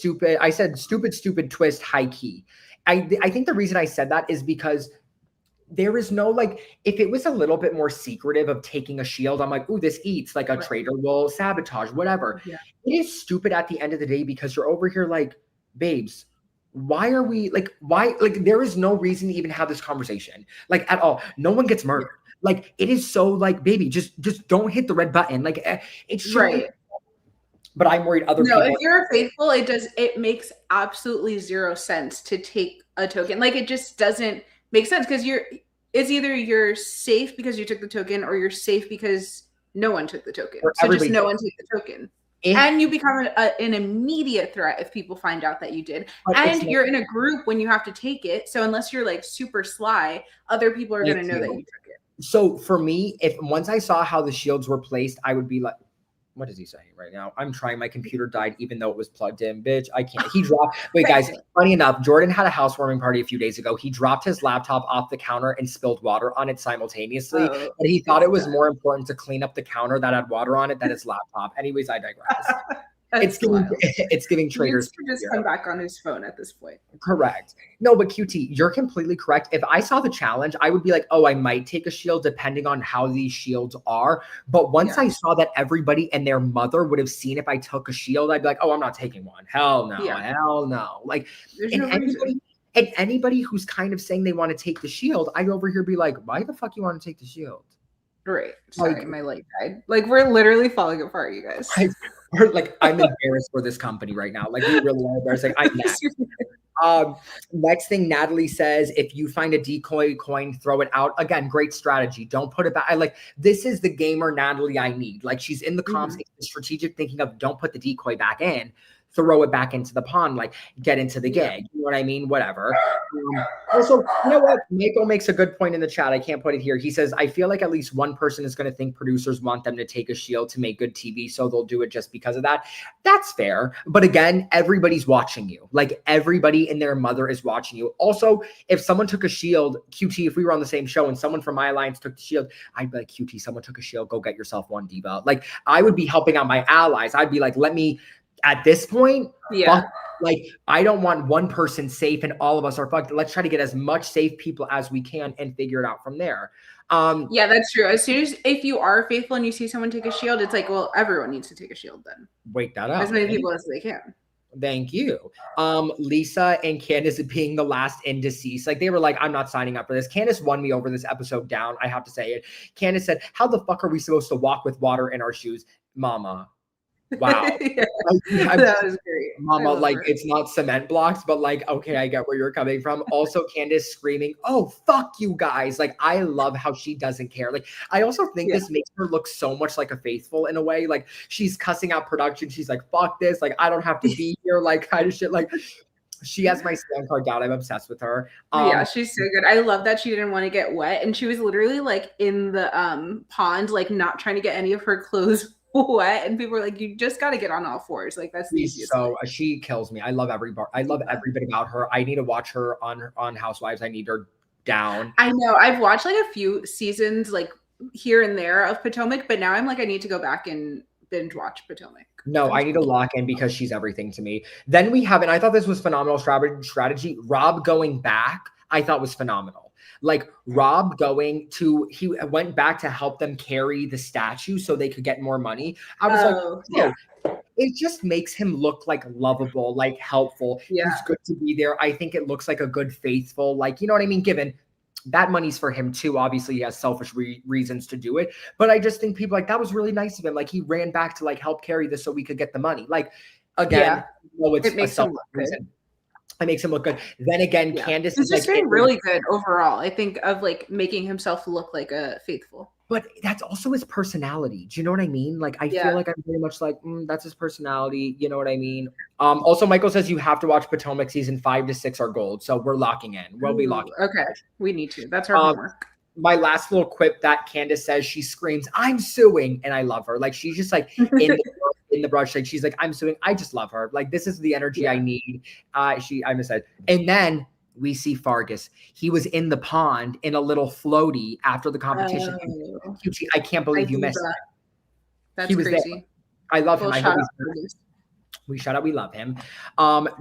I said stupid twist, high key. I think the reason I said that is because there is no, like, if it was a little bit more secretive of taking a shield, I'm like, ooh, this eats, like a traitor will sabotage, whatever. Yeah. It is stupid at the end of the day because you're over here like, babes, why are we like, there is no reason to even have this conversation, like, at all. No one gets murdered. Like, it is so like, baby, just don't hit the red button. Like, it's right. But I'm worried other people. No, if you're faithful, it makes absolutely zero sense to take a token. Like, it just doesn't make sense because it's either you're safe because you took the token or you're safe because no one took the token. So just no one took the token. And you become an immediate threat if people find out that you did. And you're in a group when you have to take it. So unless you're like super sly, other people are going to know that you took it. So for me, once I saw how the shields were placed, I would be like, what is he saying right now? I'm trying. My computer died even though it was plugged in. Bitch, I can't. He dropped. Wait, guys, funny enough, Jordan had a housewarming party a few days ago. He dropped his laptop off the counter and spilled water on it simultaneously. But he thought it was more important to clean up the counter that had water on it than his laptop. Anyways, I digress. It's giving Traitors. He needs to just come back on his phone at this point. Correct. No, but QT, you're completely correct. If I saw the challenge, I would be like, oh, I might take a shield depending on how these shields are. But once I saw that everybody and their mother would have seen if I took a shield, I'd be like, oh, I'm not taking one. Hell no. Yeah. Hell no. Like, and anybody who's kind of saying they want to take the shield, I over here be like, why the fuck you want to take the shield? Right. Sorry, my light died. Like, we're literally falling apart, you guys. I'm embarrassed for this company right now. Like, we really are embarrassed. Like, I'm mad. Next thing Natalie says, if you find a decoy coin, throw it out. Again, great strategy. Don't put it back. This is the gamer Natalie I need. Like, she's in the comms, strategic thinking of don't put the decoy back in. throw it back into the pond, like get into the gig. You know what I mean? Whatever. Also, you know what? Michael makes a good point in the chat. I can't put it here. He says, I feel like at least one person is going to think producers want them to take a shield to make good TV, so they'll do it just because of that. That's fair. But again, everybody's watching you. Like everybody and their mother is watching you. Also, if someone took a shield, QT, if we were on the same show and someone from my alliance took the shield, I'd be like, QT, someone took a shield, go get yourself one, diva. Like I would be helping out my allies. I'd be like, let me, at this point, fuck, like I don't want one person safe and all of us are fucked. Let's try to get as much safe people as we can and figure it out from there. Yeah, that's true. As soon as, if you are faithful and you see someone take a shield, it's like, well, everyone needs to take a shield then. Wake that up. As many people as they can. Thank you. Lisa and Candace being the last in deceased. Like they were like, I'm not signing up for this. Candace won me over this episode down. I have to say it. Candace said, how the fuck are we supposed to walk with water in our shoes? Mama. Wow. That was great. Mama, like it's not cement blocks, but like, okay, I get where you're coming from. Also, Candace screaming, oh, fuck you guys. Like, I love how she doesn't care. Like, I also think this makes her look so much like a Faithful in a way. Like, she's cussing out production. She's like, fuck this. Like, I don't have to be here. Like, kind of shit. Like, she has my stand card down. I'm obsessed with her. Yeah, she's so good. I love that she didn't want to get wet. And she was literally like in the pond, like not trying to get any of her clothes wet, and people were like, you just got to get on all fours. Like that's the easiest way. She kills me. I love every bit about her. I need to watch her on Housewives. I need her down. I know. I've watched like a few seasons like here and there of Potomac, but now I'm like, I need to go back and binge watch Potomac. No, I need to lock in because she's everything to me. Then we have, and I thought this was phenomenal strategy. Rob going back, I thought was phenomenal. Like Rob he went back to help them carry the statue so they could get more money. I was it just makes him look like lovable, like helpful. He's good to be there. I think it looks like a good Faithful, like, you know what I mean? Given that money's for him too. Obviously he has selfish reasons to do it. But I just think people like, that was really nice of him. Like he ran back to like help carry this so we could get the money. Like again, it makes a selfish reason. It makes him look good. Then again, Candace is just being really good overall. I think of like making himself look like a Faithful. But that's also his personality. Do you know what I mean? Like, I feel like I'm very much like, that's his personality. You know what I mean? Also, Michael says you have to watch Potomac season 5 to 6 are gold. So we're locking in. We'll be locking in. Okay. We need to. That's our homework. My last little quip that Candace says, she screams, I'm suing. And I love her. Like, she's just like in the brush. Like, she's like, I'm suing. I just love her. Like, this is the energy I need. I missaid. And then we see Fargus. He was in the pond in a little floaty after the competition. I can't believe you missed it. That's crazy. There. I love him. We shout out. We love him.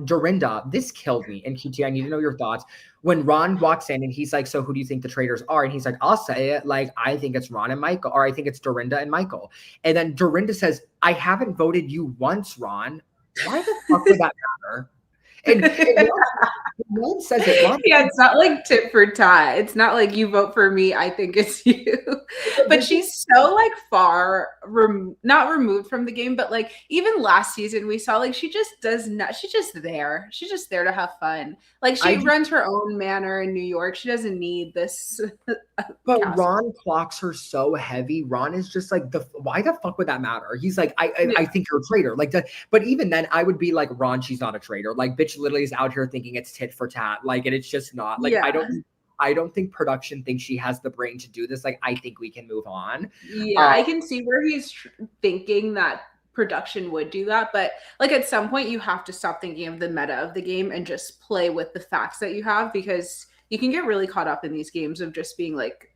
Dorinda, this killed me. And QT, I need to know your thoughts. When Ron walks in and he's like, so who do you think the traitors are? And he's like, I'll say it. Like, I think it's Ron and Michael, or I think it's Dorinda and Michael. And then Dorinda says, I haven't voted you once, Ron. Why the fuck would that matter? And Ron says it. It's not like tit for tat. It's not like you vote for me, I think it's you. But she's so like far not removed from the game, but like even last season we saw like she just does not. She's just there. She's just there to have fun. Like she runs her own manor in New York. She doesn't need this. But castle. Ron clocks her so heavy. Ron is just like, why the fuck would that matter? He's like, I think you're a traitor. Like, but even then, I would be like, Ron, she's not a traitor. Like, bitch literally is out here thinking it's tit for tat. Like, and it's just not. Like, I don't think production thinks she has the brain to do this. Like, I think we can move on. Yeah, I can see where he's thinking that production would do that, but like at some point you have to stop thinking of the meta of the game and just play with the facts that you have, because you can get really caught up in these games of just being like,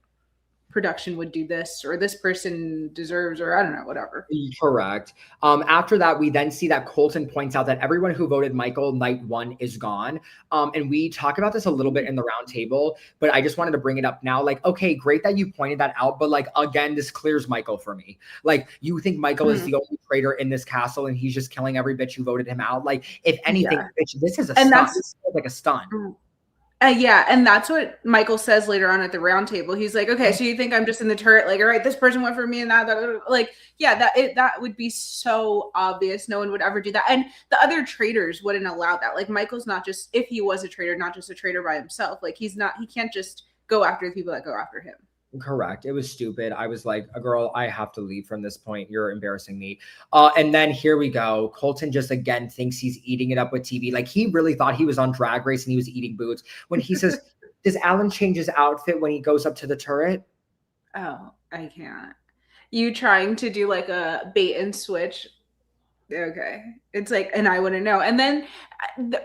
production would do this, or this person deserves, or I don't know, whatever. Correct. After that, we then see that Colton points out that everyone who voted Michael night 1 is gone. And we talk about this a little bit in the round table, but I just wanted to bring it up now. Like, okay, great that you pointed that out, but like, again, this clears Michael for me. Like, you think Michael is the only traitor in this castle and he's just killing every bitch who voted him out? Like, if anything, bitch, this is a stunt. This feels like a stunt. And that's what Michael says later on at the round table. He's like, okay, so you think I'm just in the turret? Like, all right, this person went for me and that like, yeah, that would be so obvious. No one would ever do that. And the other traitors wouldn't allow that. Like, Michael's not just, if he was a traitor, not just a traitor by himself. Like, he can't just go after the people that go after him. Correct. It was stupid. I was like, a girl, I have to leave from this point. You're embarrassing me. And then here we go. Colton just again thinks he's eating it up with TV. Like he really thought he was on Drag Race and he was eating boots. When he says, does Alan change his outfit when he goes up to the turret? Oh, I can't. You trying to do like a bait and switch. Okay. It's like, and I wouldn't know. And then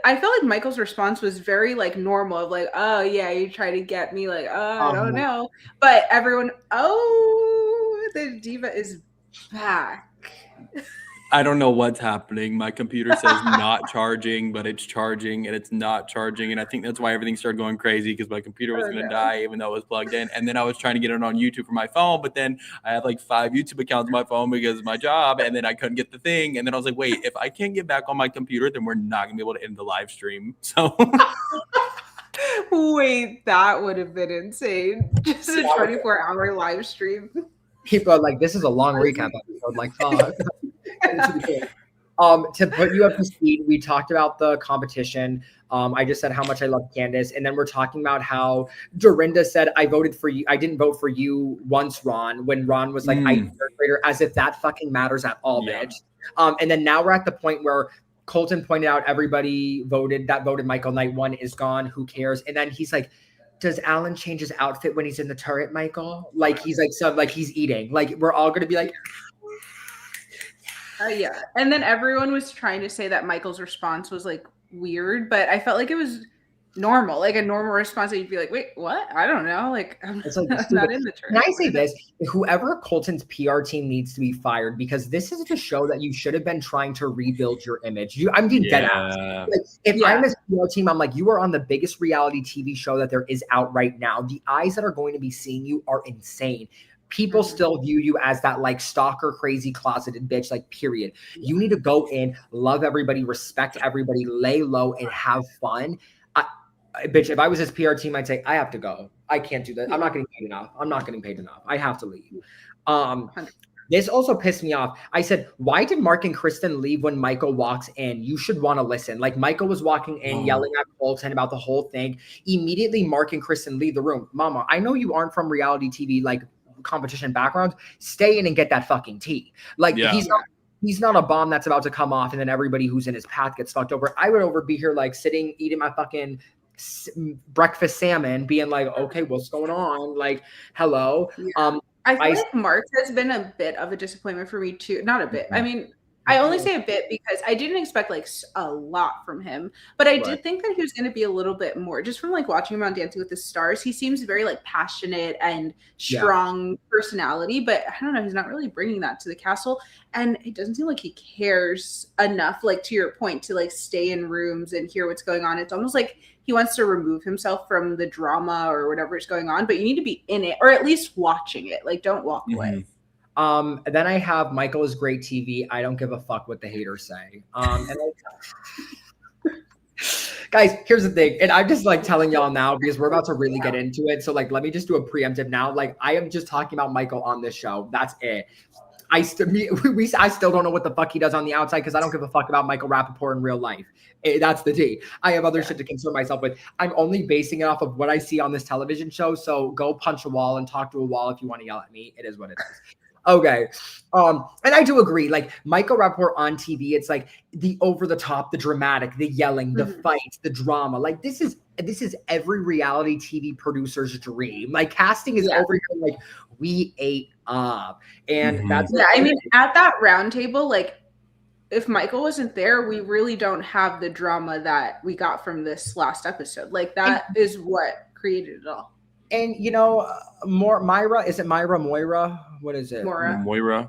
I feel like Michael's response was very like normal of like, oh yeah, you try to get me like, oh, I don't know. But everyone, oh, the diva is back. I don't know what's happening. My computer says not charging, but it's charging and it's not charging. And I think that's why everything started going crazy because my computer was going to die even though it was plugged in. And then I was trying to get it on YouTube for my phone, but then I had like 5 YouTube accounts on my phone because of my job. And then I couldn't get the thing. And then I was like, wait, if I can't get back on my computer, then we're not going to be able to end the live stream. So wait, that would have been insane. Just a 24-hour live stream. People are like, this is a long recap episode. Like, fuck. To put you up to speed, we talked about the competition. I just said how much I love Candace, and then we're talking about how Dorinda said, I voted for you. I didn't vote for you once, Ron, when Ron was like, I'm third grader, as if that fucking matters at all, bitch. And then now we're at the point where Colton pointed out everybody voted Michael Knight 1 is gone. Who cares? And then he's like, does Alan change his outfit when he's in the turret, Michael? Like he's like, so like he's eating. Like we're all gonna be like, yeah. And then everyone was trying to say that Michael's response was like weird, but I felt like it was normal, like a normal response that you'd be like, wait, what? I don't know. Like, I'm not in the turret. Can I say this? Whoever Colton's PR team needs to be fired because this is the show that you should have been trying to rebuild your image. I'm being dead ass. Like, if I'm a PR team, I'm like, you are on the biggest reality TV show that there is out right now. The eyes that are going to be seeing you are insane. People still view you as that like stalker, crazy, closeted bitch, like period. You need to go in, love everybody, respect everybody, lay low and have fun. Bitch, if I was his PR team, I'd say, I have to go. I can't do that. I'm not getting paid enough. I have to leave. This also pissed me off. I said, why did Mark and Kristen leave when Michael walks in? You should want to listen. Like Michael was walking in, yelling at Colton about the whole thing. Immediately, Mark and Kristen leave the room. Mama, I know you aren't from reality TV, like competition backgrounds. Stay in and get that fucking tea. Like he's not a bomb that's about to come off and then everybody who's in his path gets fucked over. I would be here like sitting, eating my fucking breakfast salmon, being like, okay, what's going on? Like, hello. I feel like Mark has been a bit of a disappointment for me too. Not a bit. I mean, I only say a bit because I didn't expect like a lot from him, but I did think that he was going to be a little bit more just from like watching him on Dancing with the Stars. He seems very like passionate and strong personality, but I don't know. He's not really bringing that to the castle. And it doesn't seem like he cares enough, like to your point, to like stay in rooms and hear what's going on. It's almost like he wants to remove himself from the drama or whatever is going on, but you need to be in it or at least watching it. Like don't walk away. Then I have Michael is great TV. I don't give a fuck what the haters say. Guys, here's the thing. And I'm just like telling y'all now because we're about to really get into it. So like, let me just do a preemptive now. Like I am just talking about Michael on this show. That's it. I still don't know what the fuck he does on the outside because I don't give a fuck about Michael Rappaport in real life. That's the D. I have other shit to concern myself with. I'm only basing it off of what I see on this television show. So go punch a wall and talk to a wall if you want to yell at me. It is what it is. Okay. And I do agree. Like Michael Rappaport on TV, it's like the over the top, the dramatic, the yelling, the fights, the drama. Like this is every reality TV producer's dream. Like casting is over here. Like we ate up. And that's I mean, at that round table, like if Michael wasn't there, we really don't have the drama that we got from this last episode. Like that is what created it all. And you know, Moira, is it Moira? What is it? Moira.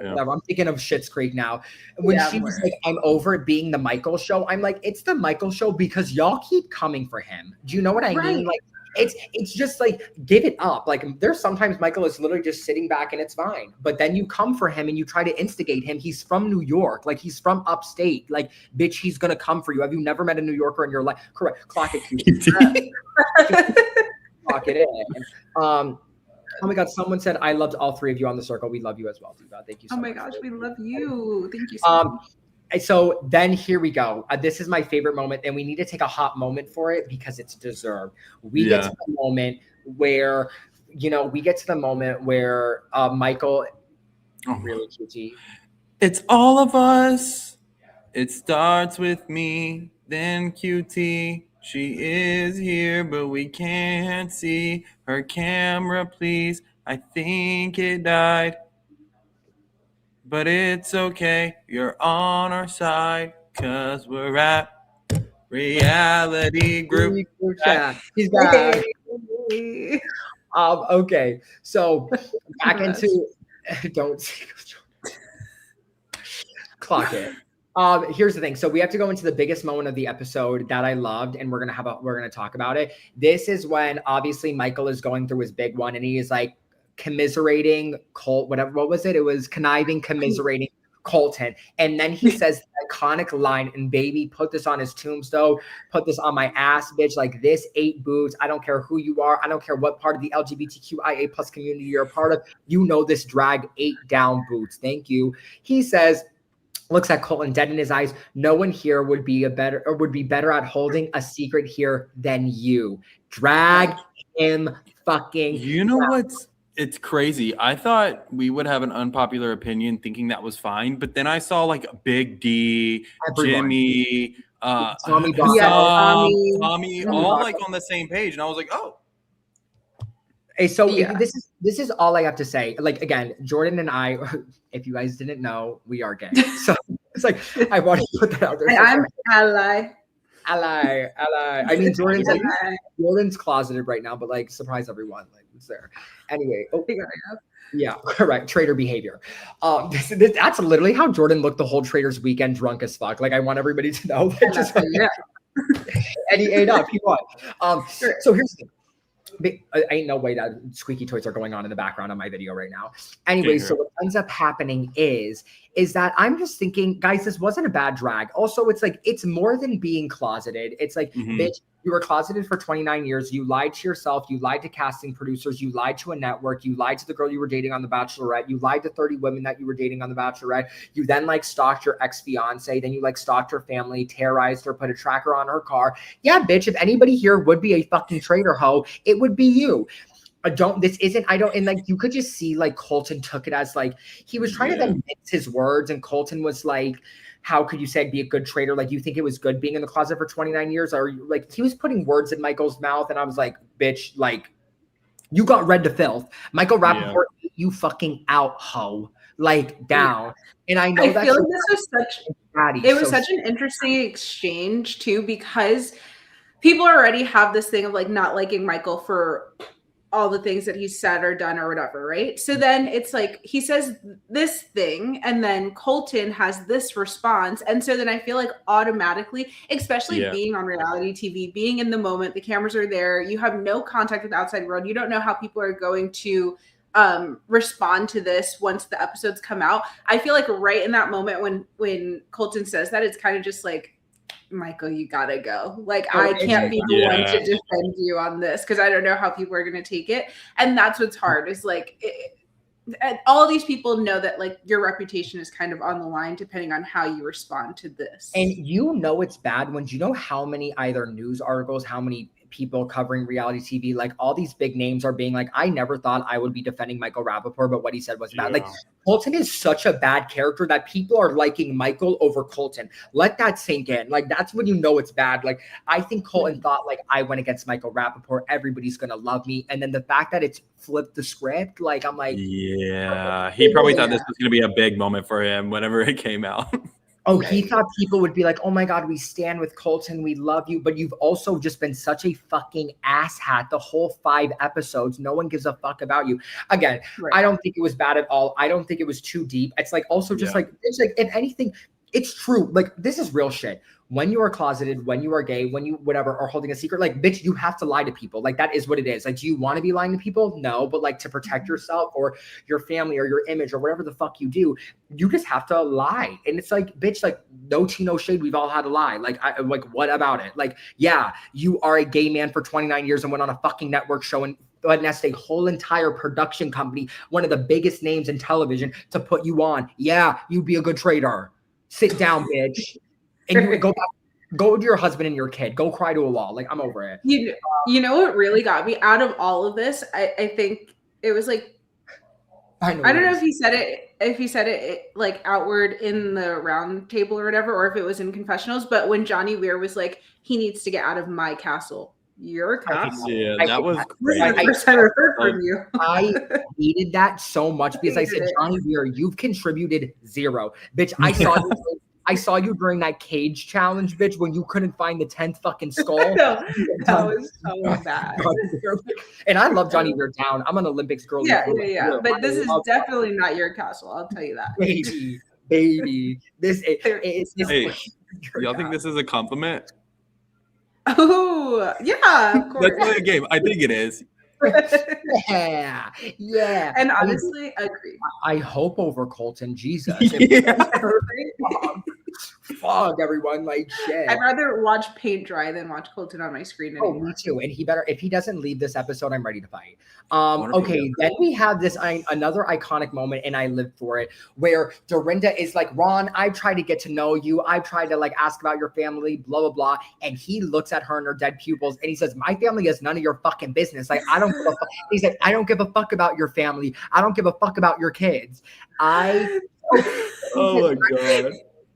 Yeah. I'm thinking of Schitt's Creek now. When she was like, I'm over it being the Michael show. I'm like, it's the Michael show because y'all keep coming for him. Do you know what I mean? Like, it's just like, give it up. Like there's sometimes Michael is literally just sitting back and it's fine. But then you come for him and you try to instigate him. He's from New York. Like he's from upstate. Like, bitch, he's going to come for you. Have you never met a New Yorker in your life? Correct. Clock it. Lock it in. Oh my God, someone said, I loved all three of you on the circle. We love you as well, Diva. Thank you so much. Oh my gosh, we love you. Thank you so much. So then here we go. This is my favorite moment, and we need to take a hot moment for it because it's deserved. We get to the moment where you know, we get to the moment where Michael, really cutie. It's all of us. It starts with me, then QT. She is here, but we can't see her camera, please. I think it died. But it's okay. You're on our side, 'cause we're at reality group chat. He's back. Hey. Okay, so back into don't clock it. Here's the thing. So we have to go into the biggest moment of the episode that I loved, and we're gonna talk about it. This is when obviously Michael is going through his big one, and he is like commiserating Colt, whatever. What was it? It was conniving, commiserating Colton, and then he says the iconic line, "And baby, put this on his tombstone. Put this on my ass, bitch. Like this 8 boots. I don't care who you are. I don't care what part of the LGBTQIA plus community you're a part of. You know this drag 8 down boots. Thank you." He says. Looks at Colton dead in his eyes. No one here would be better at holding a secret here than you. Drag him fucking. You know what's it's crazy. I thought we would have an unpopular opinion thinking that was fine, but then I saw like Big D, Jimmy, Tommy, Tommy, all like on the same page, and I was like, oh. Hey, so this is all I have to say. Like again, Jordan and I, if you guys didn't know, we are gay. So it's like I want to put that out there. I'm ally. I mean, Jordan's closeted right now, but like surprise everyone, like it's there. Anyway, yeah, correct. Traitor behavior. That's literally how Jordan looked the whole Traitors weekend, drunk as fuck. Like I want everybody to know. Like, just, and he ate up. He won. So here's the thing. Ain't no way that squeaky toys are going on in the background on my video right now. Anyway, so what ends up happening is that I'm just thinking, guys, this wasn't a bad drag. Also, it's like, it's more than being closeted. It's like, bitch, you were closeted for 29 years. You lied to yourself. You lied to casting producers. You lied to a network. You lied to the girl you were dating on The Bachelorette. You lied to 30 women that you were dating on The Bachelorette. You then like stalked your ex-fiance. Then you like stalked her family, terrorized her, put a tracker on her car. Yeah, bitch, if anybody here would be a fucking traitor hoe, it would be you. And like, you could just see like Colton took it as like, he was trying to then mix his words, and Colton was like, how could you say I'd be a good traitor? Like, you think it was good being in the closet for 29 years? Or like, he was putting words in Michael's mouth, and I was like, bitch, like, you got read to filth. Michael Rappaport, you fucking out, hoe. Like, down. And I know that. I feel like this was such an interesting exchange too, because people already have this thing of like not liking Michael for all the things that he's said or done or whatever, right? So then it's like he says this thing, and then Colton has this response, and so then I feel like automatically, especially being on reality TV, being in the moment, the cameras are there, you have no contact with the outside world, you don't know how people are going to respond to this once the episodes come out. I feel like right in that moment when Colton says that, it's kind of just like, Michael, you gotta go. Like, I can't be the one to defend you on this, because I don't know how people are going to take it. And that's what's hard, is like, all these people know that like your reputation is kind of on the line depending on how you respond to this. And you know it's bad when you know how many either news articles, how many people covering reality TV, like all these big names are being like, I never thought I would be defending Michael Rappaport, but what he said was bad. Like, Colton is such a bad character that people are liking Michael over Colton. Let that sink in. Like, that's when you know it's bad. Like, I think Colton thought, like, I went against Michael Rappaport, everybody's gonna love me. And then the fact that it's flipped the script, like, I'm like, he probably thought this was gonna be a big moment for him whenever it came out. Oh, he thought people would be like, oh my God, we stand with Colton, we love you. But you've also just been such a fucking asshat the whole 5 episodes. No one gives a fuck about you. Again, I don't think it was bad at all. I don't think it was too deep. It's like also just like, it's like, if anything, it's true. Like, this is real shit. When you are closeted, when you are gay, when you whatever are holding a secret, like, bitch, you have to lie to people. Like, that is what it is. Like, do you want to be lying to people? No, but like, to protect yourself or your family or your image or whatever the fuck you do, you just have to lie. And it's like, bitch, like, no tea, no shade. We've all had to lie. Like, like, what about it? Like, yeah, you are a gay man for 29 years and went on a fucking network show and nest a whole entire production company, one of the biggest names in television, to put you on. Yeah, you'd be a good traitor. Sit down, bitch. And you would go back. Go to your husband and your kid. Go cry to a wall. Like, I'm over it. You know what really got me out of all of this? I think it was like, I don't know if he said it like outward in the round table or whatever, or if it was in confessionals, but when Johnny Weir was like, he needs to get out of my castle. Your castle? Yeah, that was great. I heard from you. I hated that so much because I said, Johnny Weir, you've contributed 0. Bitch, I saw you during that cage challenge, bitch, when you couldn't find the 10th fucking skull. No, that was so bad. And I love Johnny Weir down. I'm an Olympics girl. Yeah. But this is definitely not your castle. I'll tell you that. Baby. This is. Hey, y'all think this is a compliment? Oh, yeah, of course. That's not a game. I think it is. Yeah. And honestly, agree. I hope over Colton, Jesus. Yeah. Fuck everyone, like shit. I'd rather watch paint dry than watch Colton on my screen anymore. Oh, me too. And if he doesn't leave this episode, I'm ready to fight. Okay, then we have this another iconic moment, and I live for it, where Dorinda is like, Ron, I tried to get to know you. I tried to like ask about your family, blah, blah, blah. And he looks at her in her dead pupils and he says, my family is none of your fucking business. Like, I don't give a fuck. He's like, I don't give a fuck about your family. I don't give a fuck about your kids. Oh my God.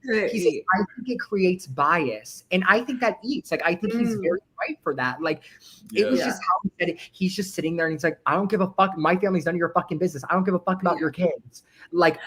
He said, I think it creates bias. And I think that eats. Like, I think he's very right for that. Like, it was just how he said it. He's just sitting there and he's like, I don't give a fuck. My family's none of your fucking business. I don't give a fuck about your kids. Like,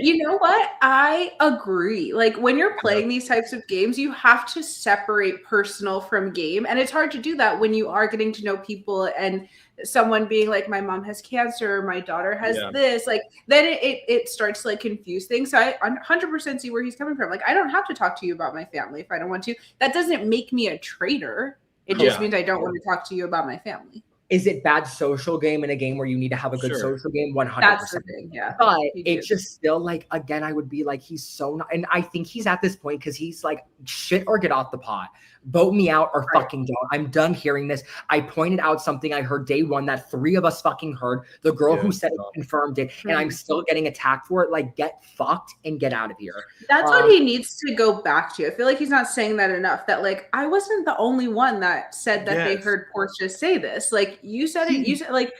you know what? I agree. Like, when you're playing these types of games, you have to separate personal from game. And it's hard to do that when you are getting to know people and someone being like, my mom has cancer, my daughter has this, like, then it starts to like confuse things. So I 100% see where he's coming from. Like, I don't have to talk to you about my family if I don't want to. That doesn't make me a traitor. It just means I don't want to talk to you about my family. Is it bad social game in a game where you need to have a good social game? 100%. That's the thing, yeah. But it's just still like, again, I would be like, he's so not, and I think he's at this point because he's like, shit or get off the pot. Vote me out or fucking don't. I'm done hearing this. I pointed out something I heard day one that 3 of us fucking heard. The girl who said it confirmed it, and I'm still getting attacked for it. Like, get fucked and get out of here. That's what he needs to go back to. I feel like he's not saying that enough. That like, I wasn't the only one that said that they heard Portia say this. Like, you said it. You said, like,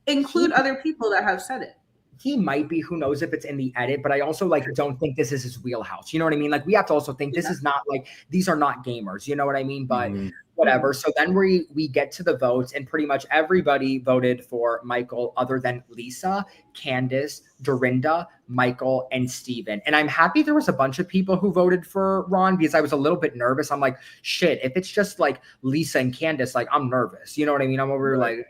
include other people that have said it. He might be, who knows if it's in the edit, but I also like don't think this is his wheelhouse. You know what I mean? Like, we have to also think this is not like, these are not gamers, you know what I mean? But whatever. So then we get to the votes, and pretty much everybody voted for Michael other than Lisa, Candace, Dorinda, Michael, and Steven. And I'm happy there was a bunch of people who voted for Ron because I was a little bit nervous. I'm like, shit, if it's just like Lisa and Candace, like, I'm nervous. You know what I mean? I'm over like,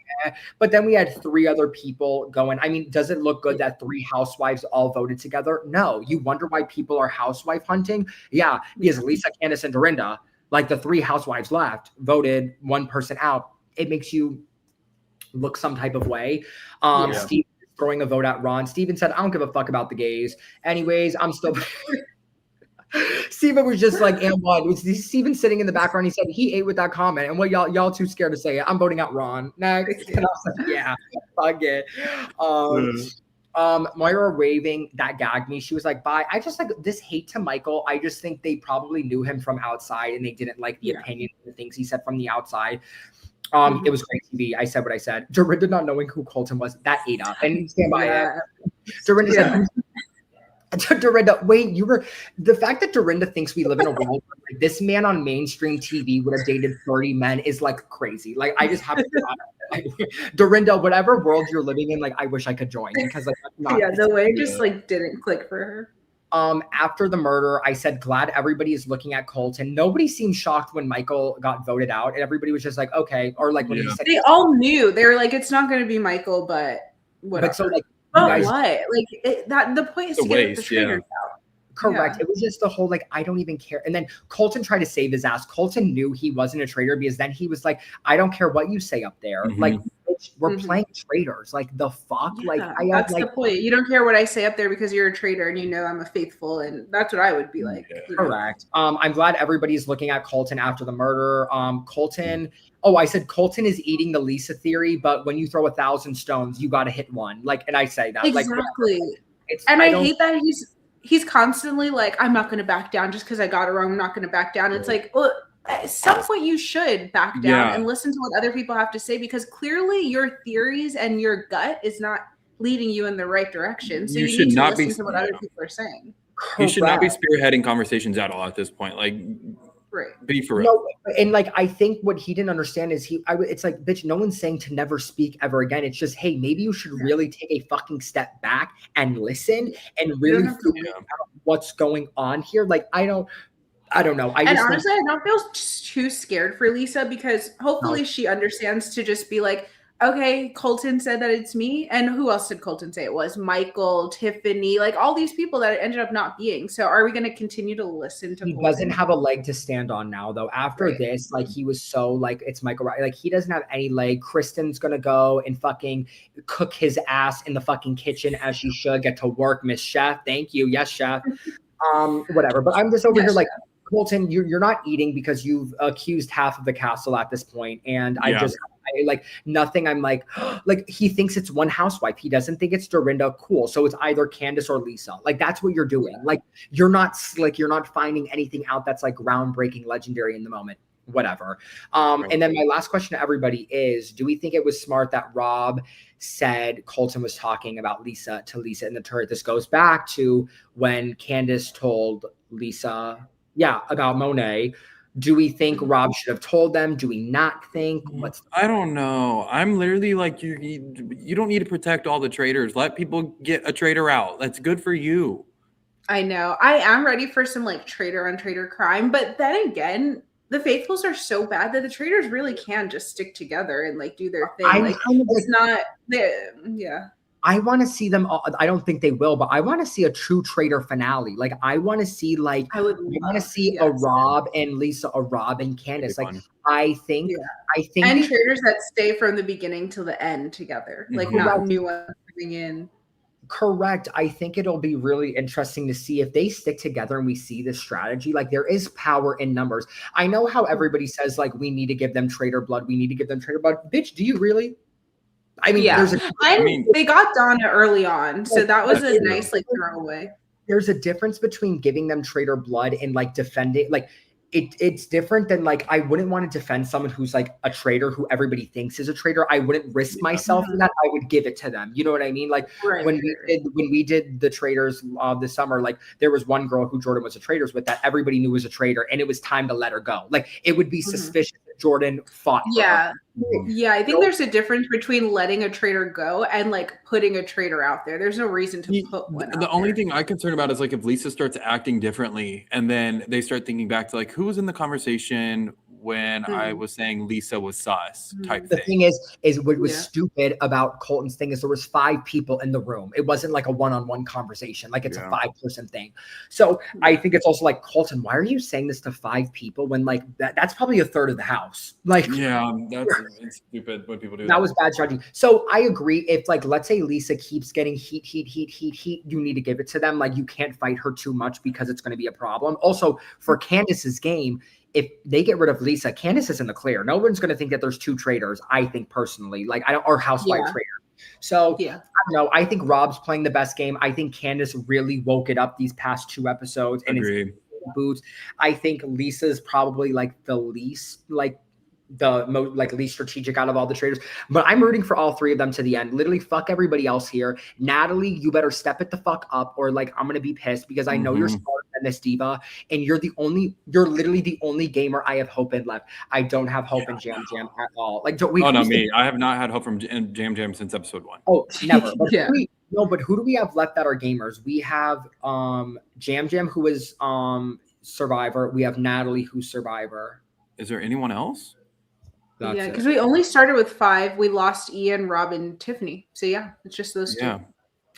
But then we had 3 other people going. I mean, does it look good that 3 housewives all voted together? No. You wonder why people are housewife hunting? Yeah, because Lisa, Candace, and Dorinda, like the 3 housewives left, voted one person out. It makes you look some type of way. Steve throwing a vote at Ron. Steven said, I don't give a fuck about the gays. Anyways, I'm still... Steven was just like, and what? Was Steven sitting in the background? He said he ate with that comment. And what y'all too scared to say it. I'm voting out Ron. Next. And I was like, yeah, fuck it. Moira waving, that gagged me. She was like, bye. I just like this hate to Michael. I just think they probably knew him from outside and they didn't like the opinion of the things he said from the outside. It was great TV. I said what I said. Dorinda not knowing who Colton was, that ate up. And stand by it. Dorinda said, Dorinda, wait, the fact that Dorinda thinks we live in a world where like, this man on mainstream TV would have dated 30 men is like crazy. Like, I just have to like, Dorinda, whatever world you're living in, like, I wish I could join because like, the way just like didn't click for her. After the murder, I said, glad everybody is looking at Colton. Nobody seemed shocked when Michael got voted out, and everybody was just like, okay, or like when he said, they all knew. They were like, it's not going to be Michael, but whatever. But so like, what? Like the point is to get the traitors out. Correct. It was just the whole like, I don't even care. And then Colton tried to save his ass. Colton knew he wasn't a traitor because then he was like, I don't care what you say up there. Like, we're playing traitors. Like, the fuck? Like, that's the point. You don't care what I say up there because you're a traitor and you know I'm a faithful, and that's what I would be like. Correct. I'm glad everybody's looking at Colton after the murder. Colton. Oh, I said Colton is eating the Lisa theory, but when you throw 1,000 stones, you got to hit one. Like, and I say that exactly. Like, and I hate that he's constantly like, I'm not going to back down just because I got it wrong. I'm not going to back down. It's like, well, at some point you should back down and listen to what other people have to say, because clearly your theories and your gut is not leading you in the right direction. So you need to listen to what other people are saying. You should not be spearheading conversations at all at this point. Like, be for real. No, and like, I think what he didn't understand is it's like, bitch, no one's saying to never speak ever again. It's just, hey, maybe you should really take a fucking step back and listen and really figure out what's going on here. Like, I don't know. And honestly, I don't feel too scared for Lisa, because hopefully she understands to just be like, okay, Colton said that it's me. And who else did Colton say it was? Michael, Tiffany, like all these people that it ended up not being. So are we going to continue to listen to Colton? Doesn't have a leg to stand on now, though. After this, like, he was so like, it's Michael, like, he doesn't have any leg. Kristen's going to go and fucking cook his ass in the fucking kitchen as she should. Get to work, Miss Chef. Thank you. Yes, Chef. Whatever. But I'm just over here like, Colton, you're not eating because you've accused half of the castle at this point. And I like nothing. I'm like, like, he thinks it's one housewife. He doesn't think it's Dorinda. Cool. So it's either Candace or Lisa. Like, that's what you're doing. Like, you're not finding anything out that's like groundbreaking, legendary in the moment. Whatever. And then my last question to everybody is, do we think it was smart that Rob said Colton was talking about Lisa to Lisa in the turret? This goes back to when Candace told Lisa about Monet. Do we think Rob should have told them? Do we not think? I don't know. I'm literally like, you don't need to protect all the traitors. Let people get a traitor out. That's good for you. I know. I am ready for some like traitor on traitor crime. But then again, the faithfuls are so bad that the traitors really can just stick together and like do their thing. It's not, I want to see them all. I don't think they will, but I want to see a true traitor finale. Like, I want to see like, I want to see a Rob and Lisa, a Rob and Candace. Like, I think and traitors that stay from the beginning till the end together, like not new ones coming in. Correct. I think it'll be really interesting to see if they stick together and we see this strategy. Like, there is power in numbers. I know how everybody says like, we need to give them traitor blood. We need to give them traitor blood. Bitch, do you really? I mean, they got Donna early on, so that was a nice like throwaway. There's a difference between giving them traitor blood and like defending. Like, it's different than like, I wouldn't want to defend someone who's like a traitor who everybody thinks is a traitor. I wouldn't risk myself in that. I would give it to them. You know what I mean? Like when we did the traitors this summer, like there was one girl who Jordan was a traitors with that everybody knew was a traitor, and it was time to let her go. Like, it would be suspicious that Jordan fought for her. Yeah, I think there's a difference between letting a traitor go and like putting a traitor out there. There's no reason to put one out The only thing I'm concerned about is like if Lisa starts acting differently and then they start thinking back to like, who was in the conversation when I was saying Lisa was sus type the thing. thing is what was stupid about Colton's thing is there was 5 people in the room. It wasn't like a one-on-one conversation. Like, it's a 5-person thing. So I think it's also like, Colton, why are you saying this to 5 people when like that's probably a third of the house? Like, it's stupid when people do that. That was bad strategy. So I agree. If like, let's say Lisa keeps getting heat, you need to give it to them. Like, you can't fight her too much because it's going to be a problem. Also, for Candace's game, if they get rid of Lisa, Candace is in the clear. No one's going to think that there's 2 traitors. I think personally, like, or housewife traitor. So I don't know. I think Rob's playing the best game. I think Candace really woke it up these past 2 episodes, and it's boots. I think Lisa's probably like the least least strategic out of all the traitors, but I'm rooting for all 3 of them to the end. Literally, fuck everybody else here. Natalie, you better step it the fuck up, or like, I'm gonna be pissed because I know you're smarter than this diva, and you're literally the only gamer I have hope in left. I don't have hope in Jam Jam at all. Like, I have not had hope from Jam Jam since episode 1. Oh, never. But but who do we have left that are gamers? We have Jam Jam, who is Survivor. We have Natalie, who's Survivor. Is there anyone else? Because we only started with 5. We lost Ian, Robin, Tiffany. So it's just those 2.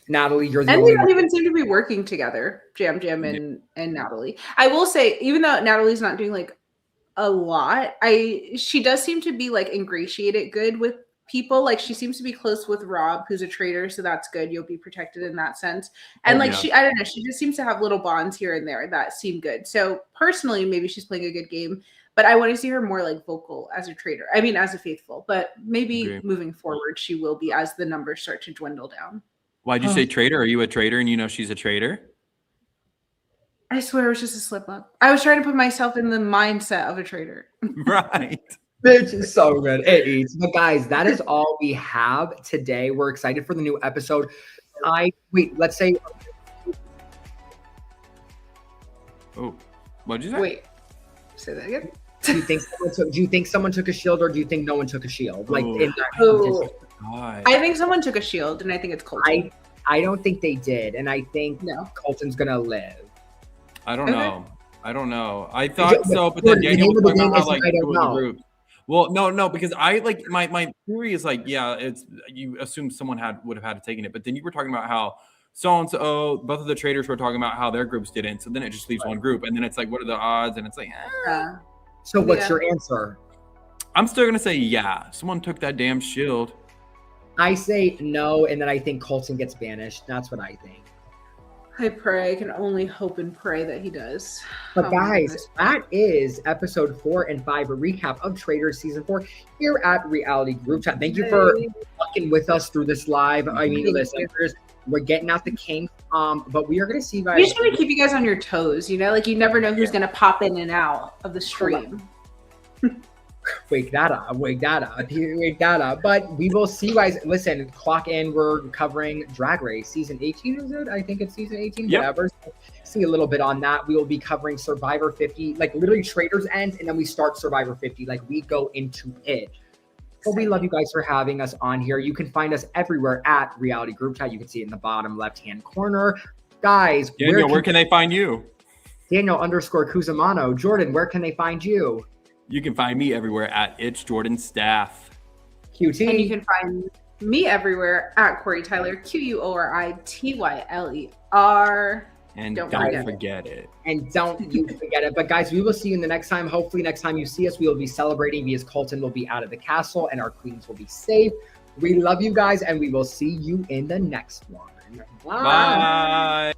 Natalie, you're the only one. And we don't even seem to be working together, Jam Jam and Natalie. I will say, even though Natalie's not doing like a lot, she does seem to be like ingratiated good with people. Like, she seems to be close with Rob, who's a traitor, so that's good. You'll be protected in that sense. And I don't know, she just seems to have little bonds here and there that seem good. So personally, maybe she's playing a good game. But I want to see her more like vocal as a traitor. I mean, as a faithful. But maybe moving forward, she will be as the numbers start to dwindle down. Why'd you say traitor? Are you a traitor and you know she's a traitor? I swear it was just a slip up. I was trying to put myself in the mindset of a traitor. Right. Bitch is so good. It eats. But guys, that is all we have today. We're excited for the new episode. Let's say. Oh, what'd you say? Wait, say that again. Do you think someone took a shield, or do you think no one took a shield? Like in that God. I think someone took a shield, and I think it's Colton. I don't think they did, and I think No. Colton's gonna live. I don't know. I thought so, but then The Daniel name of was the talking game about how is like I don't two of the know. groups. Well, no, because I like my theory is like, yeah, it's you assume someone would have had taken it, but then you were talking about how so and so, both of the traders were talking about how their groups didn't, so then it just leaves one group, and then it's like, what are the odds? And it's like, So what's your answer? I'm still gonna say yeah. Someone took that damn shield. I say no, and then I think Colton gets banished. That's what I think. I pray. I can only hope and pray that he does. But guys, that is episode 4 and 5, a recap of Traitors season 4 here at Reality Group Chat. Thank you for fucking with us through this live. I mean, listen, we're getting out the kinks, but we are going to see you guys. We just want to keep you guys on your toes, you know? Like, you never know who's going to pop in and out of the stream. Wake that up. But we will see you guys. Listen, clock in. We're covering Drag Race season 18, is it? I think it's season 18, whatever. So see a little bit on that. We will be covering Survivor 50, like literally Traitors ends, and then we start Survivor 50. Like we go into it. But we love you guys for having us on here. You can find us everywhere at Reality Group Chat. You can see it in the bottom left-hand corner. Guys, Daniel, where can they find you? Daniel_Cusimano. Jordan, where can they find you? You can find me everywhere at It's Jordan Staff. QT. And you can find me everywhere at Corey Tyler, QUORITYLER. And don't forget it. And don't you forget it. But guys, we will see you in the next time. Hopefully next time you see us, we will be celebrating because Colton will be out of the castle and our queens will be safe. We love you guys, and we will see you in the next one. Bye. Bye.